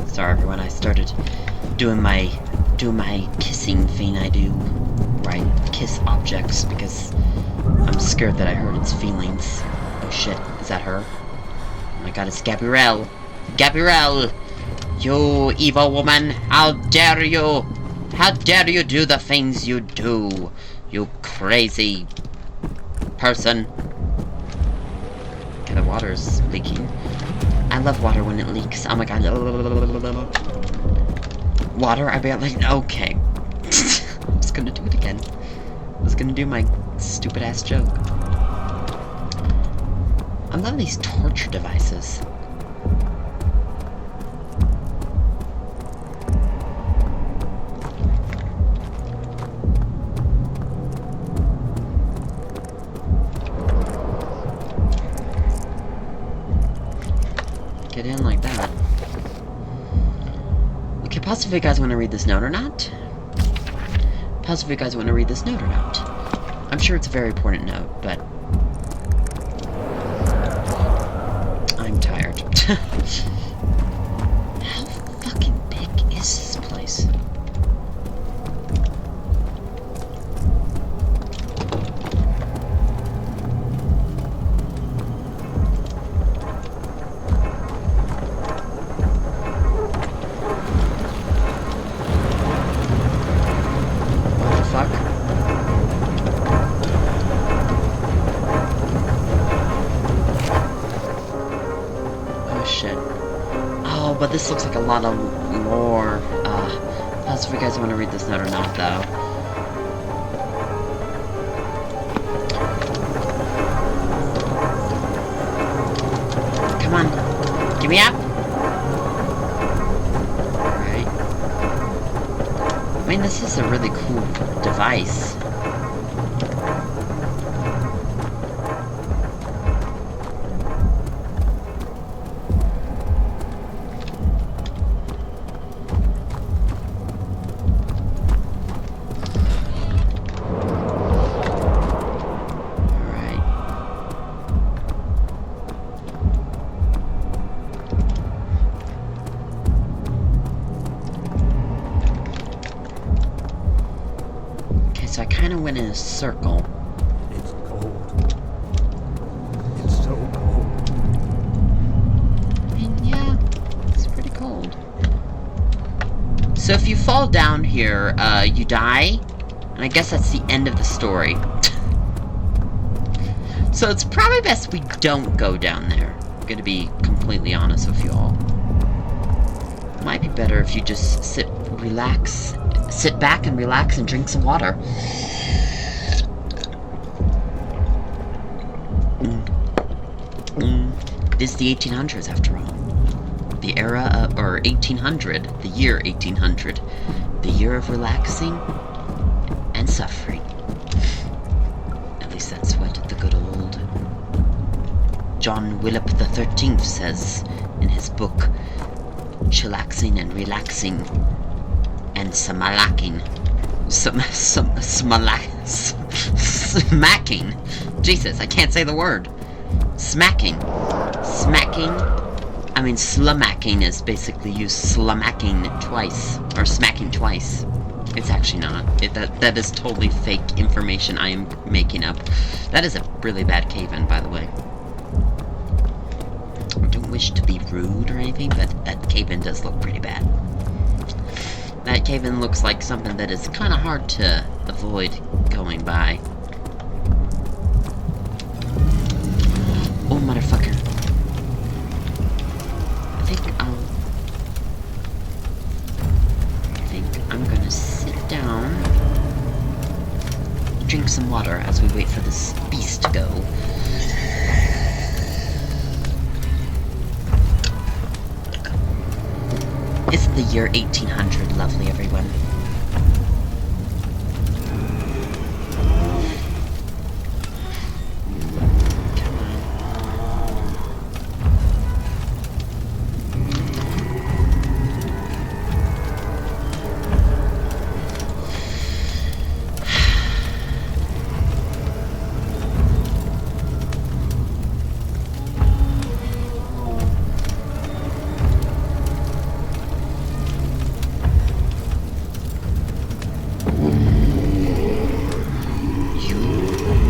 S1: Sorry everyone, I started doing my kissing thing I do. Where I kiss objects because I'm scared that I hurt its feelings. Oh shit, is that her? Oh my god, it's Gabrielle. Gabrielle! You evil woman, how dare you! How dare you do the things you do! You crazy person. Okay, the water's leaking. I love water when it leaks. Oh my god. Water, I barely... Okay. I was gonna do it again. I was gonna do my stupid ass joke. I love these torture devices. Get in like that. Okay, pause if you guys want to read this note or not. Pause if you guys want to read this note or not. I'm sure it's a very important note, but... I'm tired. How fucking big is this place? But this looks like a lot of lore. Pause if you guys want to read this note or not, though. Come on. Give me up! Alright. I mean, this is a really cool device. So I kind of went in a circle.
S2: It's cold. It's so cold.
S1: And yeah, it's pretty cold. So if you fall down here, you die. And I guess that's the end of the story. So it's probably best we don't go down there. I'm gonna be completely honest with you all. Might be better if you just sit back and relax and drink some water. It is the 1800s after all. The era of, or 1800, the year 1800. The year of relaxing and suffering. At least that's what the good old John Willip the 13th says in his book, Chillaxing and Relaxing and Smacking. Jesus, I can't say the word. Smacking. I mean, slumacking is basically you slumacking twice, or smacking twice. It's actually not. That is totally fake information I am making up. That is a really bad cave-in, by the way. I don't wish to be rude or anything, but that cave-in does look pretty bad. That cave-in looks like something that is kind of hard to avoid going by. Oh, motherfucker. I think I'm gonna sit down, drink some water as we wait for this beast to go. It's the year 1800, lovely everyone.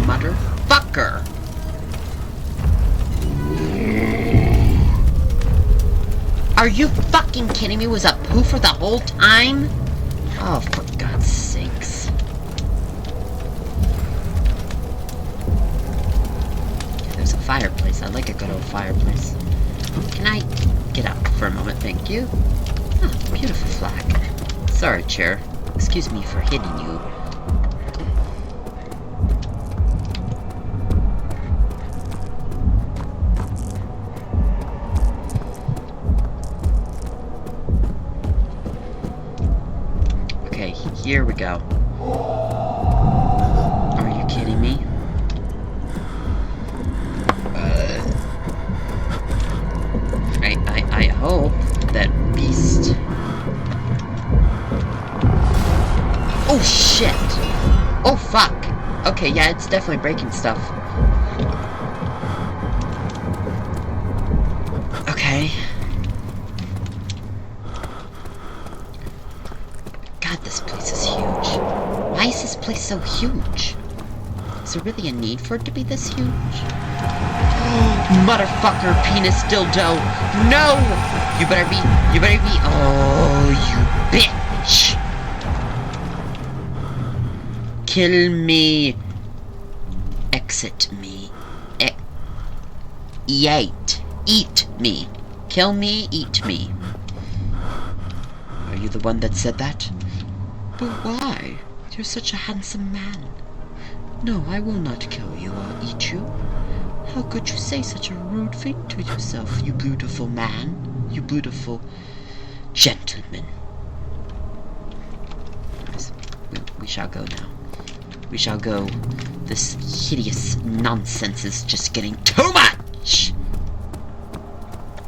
S1: Motherfucker! Are you fucking kidding me? Was a poofer the whole time? Oh, for God's sakes. Okay, there's a fireplace. I like a good old fireplace. Can I get out for a moment? Thank you. Oh, beautiful flag. Sorry, chair. Excuse me for hitting you. Okay, here we go. Are you kidding me? I hope that beast... Oh, shit! Oh, fuck! Okay, yeah, it's definitely breaking stuff. Okay. God, this place is huge. Why is this place so huge? Is there really a need for it to be this huge? Motherfucker, penis dildo! No! You better be, oh, you bitch! Kill me. Exit me. Eat me. Kill me, eat me. Are you the one that said that? But why? You're such a handsome man. No, I will not kill you or eat you. How could you say such a rude thing to yourself, you beautiful man? You beautiful gentleman. We shall go now. We shall go. This hideous nonsense is just getting too much!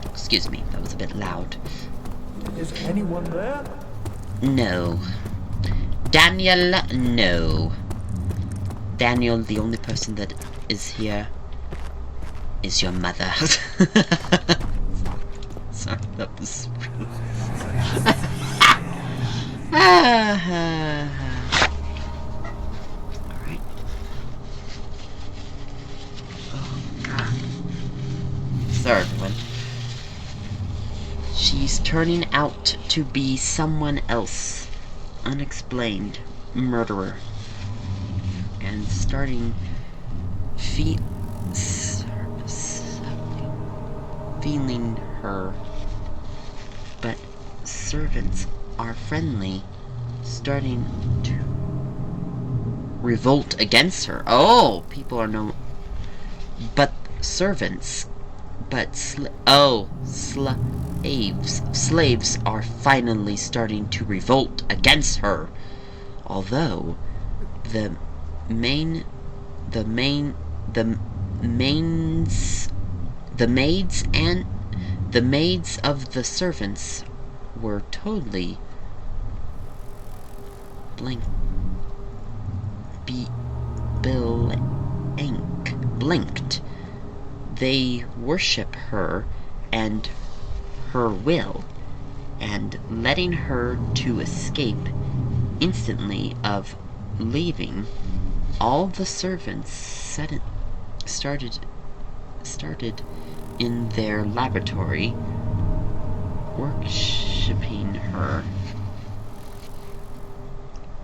S1: Excuse me, that was a bit loud.
S2: Is anyone there?
S1: No. Daniel, no. Daniel, the only person that is here is your mother. Sorry, that was really... Alright. Oh, God. Sorry, everyone. She's turning out to be someone else. Unexplained murderer. And starting feeling her, but servants are friendly, starting to revolt against her. Oh, people are no, but servants, but slaves are finally starting to revolt against her. Although the maids of the servants were totally blinked. They worship her and her will, and letting her to escape instantly of leaving. All the servants started in their laboratory worshipping her,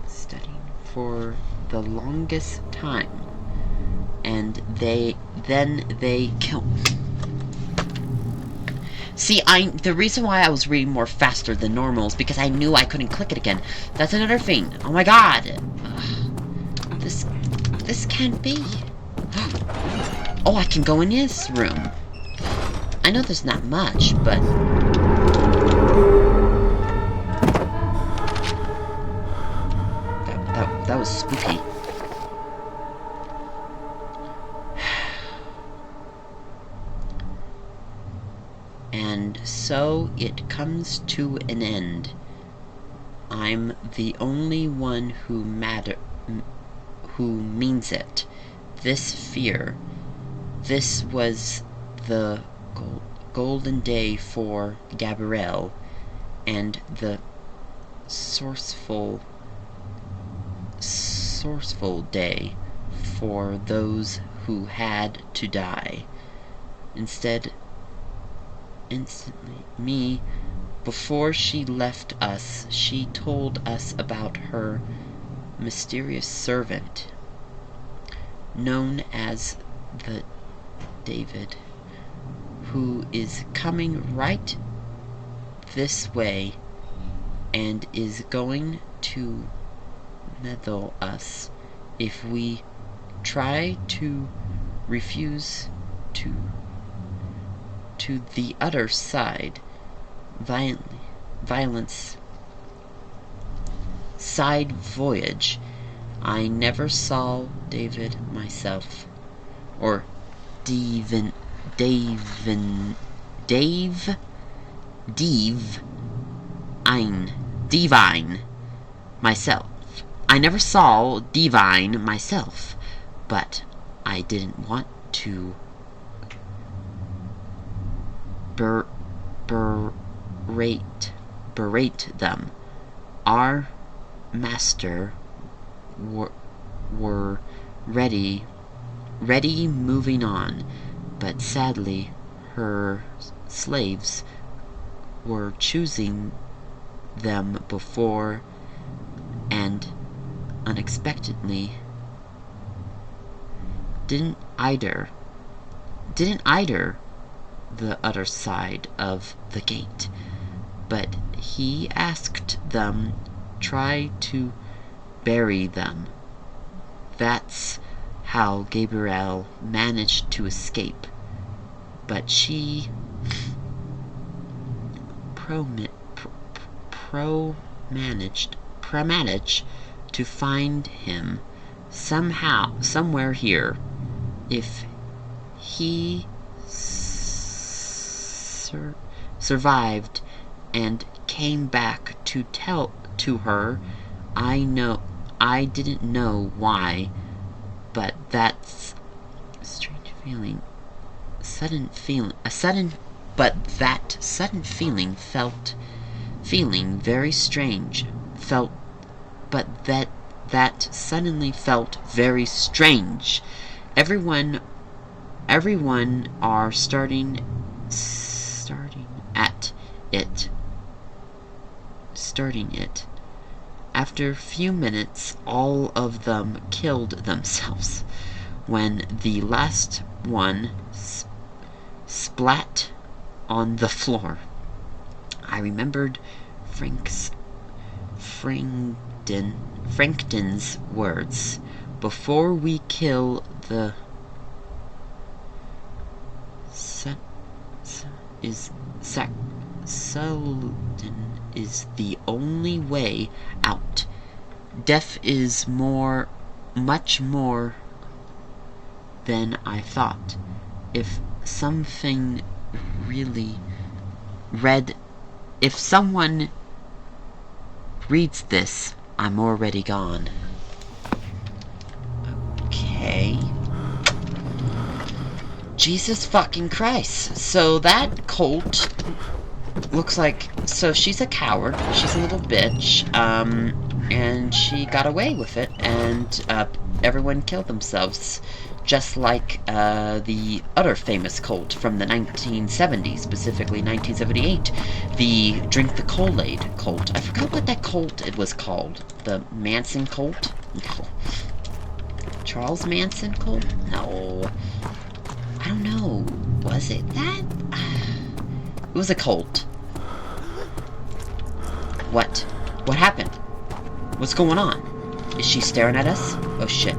S1: studying for the longest time, and then they killed. See, the reason why I was reading more faster than normal is because I knew I couldn't click it again. That's another thing. Oh my god! Ugh. This can't be. Oh, I can go in this room. I know there's not much, but... That was spooky. And so it comes to an end. I'm the only one who means it. This fear. This was the golden day for Gabrielle, and the sourceful day for those who had to die. Instantly, me, before she left us, she told us about her mysterious servant, known as the David, who is coming right this way and is going to meddle us if we try to refuse to the other side. Violence. Side voyage. I never saw David myself, or Divine myself. I never saw Divine myself, but I didn't want to berate them. Our master were ready moving on, but sadly her slaves were choosing them before, and unexpectedly didn't either the other side of the gate, but he asked them try to bury them. That's how Gabrielle managed to escape, but she managed to find him somewhere here. If he survived and came back to tell to her, I didn't know why, but that's a strange feeling. That sudden feeling very strange. That suddenly felt very strange. Everyone are starting it. After a few minutes, all of them killed themselves. When the last one splat on the floor, I remembered Frankton's words. Before we kill the Sultan is the only way out. Death is much more than I thought. If something really read. If someone reads this, I'm already gone. Okay. Jesus fucking Christ. So that cult looks like... So she's a coward. She's a little bitch. And she got away with it. And everyone killed themselves. Just like the other famous cult from the 1970s, specifically 1978. The Drink the Kool-Aid cult. I forgot what that cult it was called. The Manson cult? No. Charles Manson cult? No. I don't know. Was it that? It was a cult. What? What happened? What's going on? Is she staring at us? Oh shit.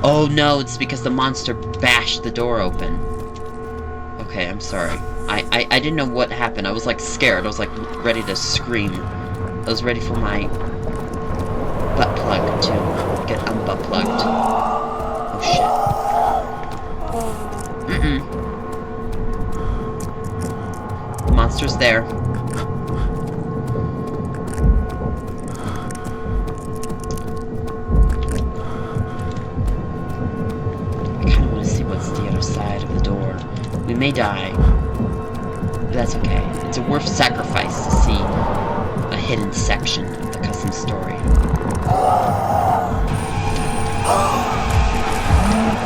S1: Oh no, it's because the monster bashed the door open. Okay, I'm sorry. I didn't know what happened. I was like scared. I was like ready to scream. I was ready for my butt plug to get unbutt plugged. Oh shit. The monster's there. Side of the door. We may die, but that's okay. It's a worth sacrifice to see a hidden section of the custom story.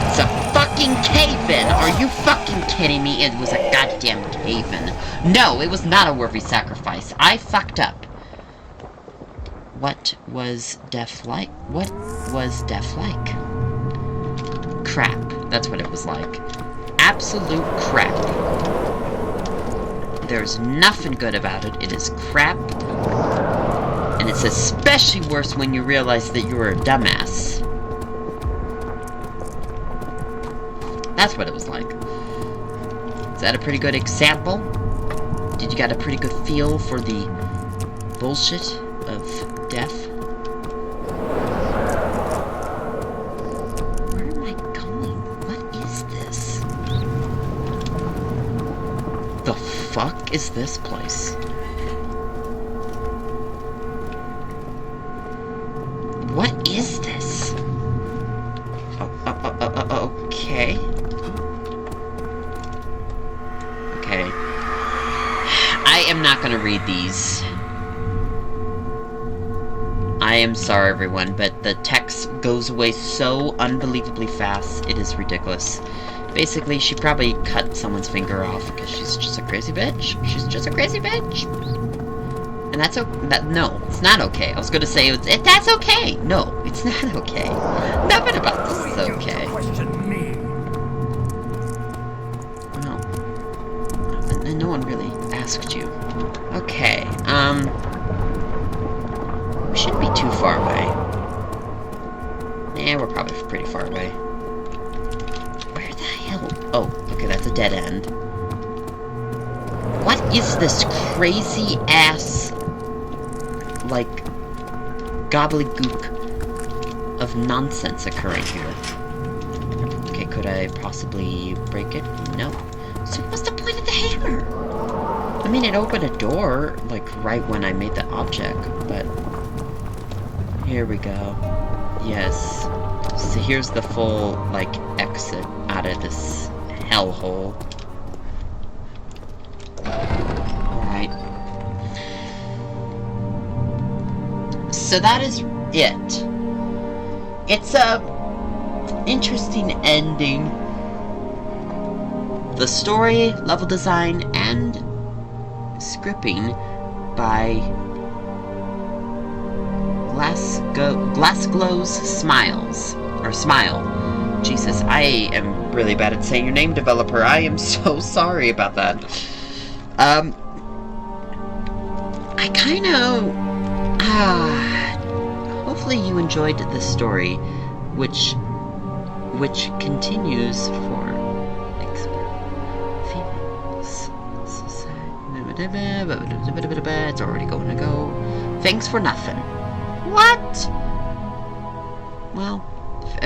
S1: It's a fucking cave-in! Are you fucking kidding me? It was a goddamn cave-in. No, it was not a worthy sacrifice. I fucked up. What was death like? What was death like? Crap. That's what it was like. Absolute crap. There's nothing good about it. It is crap. And it's especially worse when you realize that you're a dumbass. That's what it was like. Is that a pretty good example? Did you get a pretty good feel for the bullshit of death? Fuck is this place? What is this? Okay. Okay. I am not gonna read these. I am sorry, everyone, but the text goes away so unbelievably fast, it is ridiculous. Basically, she probably cut someone's finger off because she's just a crazy bitch. She's just a crazy bitch. And that's okay. No, it's not okay. I was gonna say that's okay. No, it's not okay. Nothing about this is okay. No. And no one really asked you. Okay. We shouldn't be too far away. Yeah, we're probably pretty far away. Oh, okay, that's a dead end. What is this crazy ass, like, gobbledygook of nonsense occurring here? Okay, could I possibly break it? No. So what's the point of the hammer? I mean, it opened a door, like, right when I made the object, but... Here we go. Yes. So here's the full, like, exit out of this hellhole. Alright. So that is it. It's a interesting ending. The story, level design, and scripting by Glasgow's Smiles. Or Smile. Jesus, I am really bad at saying your name, developer. I am so sorry about that. I kind of... hopefully you enjoyed this story, which continues for females. It's already going to go. Thanks for nothing. What? Well,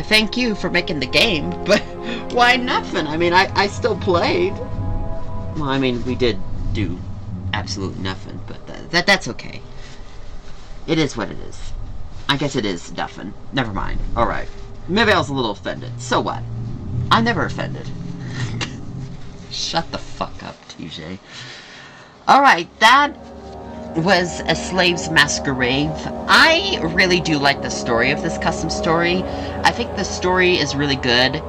S1: thank you for making the game, but why nothing? I mean, I still played. Well, I mean, we did do absolutely nothing, but that's okay. It is what it is. I guess it is nothing. Never mind. Alright. Maybe I was a little offended. So what? I'm never offended. Shut the fuck up, TJ. Alright, that was A Slave's Masquerade. I really do like the story of this custom story. I think the story is really good.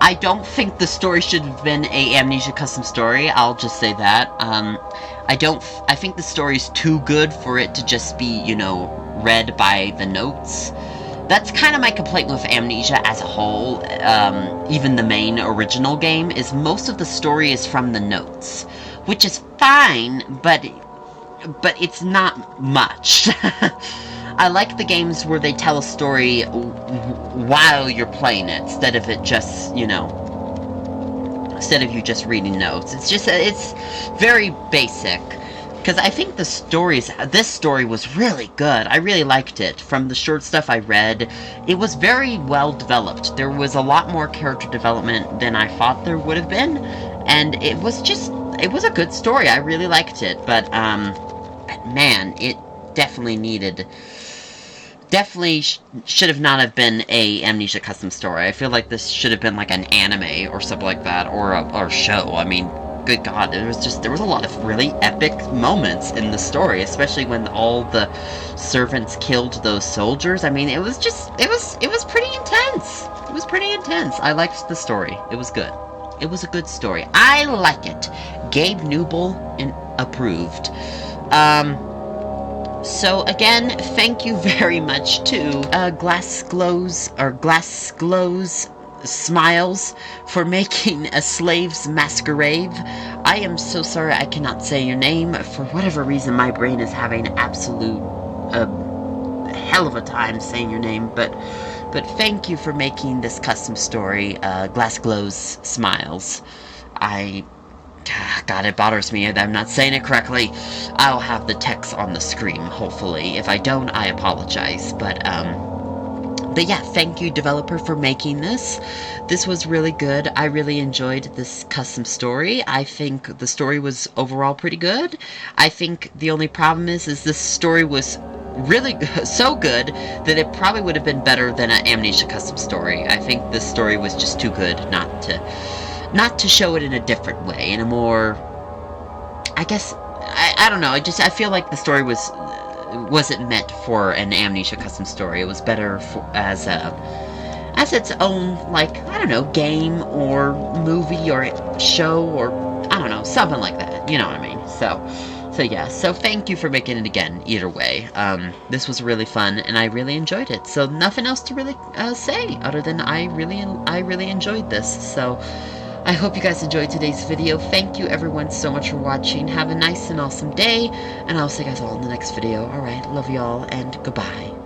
S1: I don't think the story should have been a Amnesia custom story, I'll just say that. I think the story's too good for it to just be, you know, read by the notes. That's kind of my complaint with Amnesia as a whole, even the main original game, is most of the story is from the notes. Which is fine, but it's not much. I like the games where they tell a story while you're playing it, instead of it just, you know, instead of you just reading notes. It's very basic. Because I think this story was really good. I really liked it. From the short stuff I read, it was very well developed. There was a lot more character development than I thought there would have been. And it was a good story. I really liked it. But man, it definitely should have not have been a Amnesia custom story. I feel like this should have been like an anime or something like that, or a show. I mean, good God, there was a lot of really epic moments in the story, especially when all the servants killed those soldiers. I mean, it was pretty intense. It was pretty intense. I liked the story. It was good. It was a good story. I like it. Gabe Newell approved. So again, thank you very much to Glasgow Smiles for making A Slave's Masquerade. I am so sorry I cannot say your name. For whatever reason, my brain is having absolute hell of a time saying your name, but thank you for making this custom story, Glasgow Smiles. God, it bothers me that I'm not saying it correctly. I'll have the text on the screen, hopefully. If I don't, I apologize. But yeah, thank you, developer, for making this. This was really good. I really enjoyed this custom story. I think the story was overall pretty good. I think the only problem is this story was really so good that it probably would have been better than an Amnesia custom story. I think this story was just too good not to show it in a different way, in a more, I guess, I don't know, I feel like the story wasn't meant for an Amnesia custom story. It was better as its own, like, I don't know, game or movie or show or, I don't know, something like that, you know what I mean? So yeah, so thank you for making it again, either way. This was really fun, and I really enjoyed it. So nothing else to really say, other than I really enjoyed this. So I hope you guys enjoyed today's video. Thank you everyone so much for watching. Have a nice and awesome day, and I'll see you guys all in the next video. Alright, love y'all, and goodbye.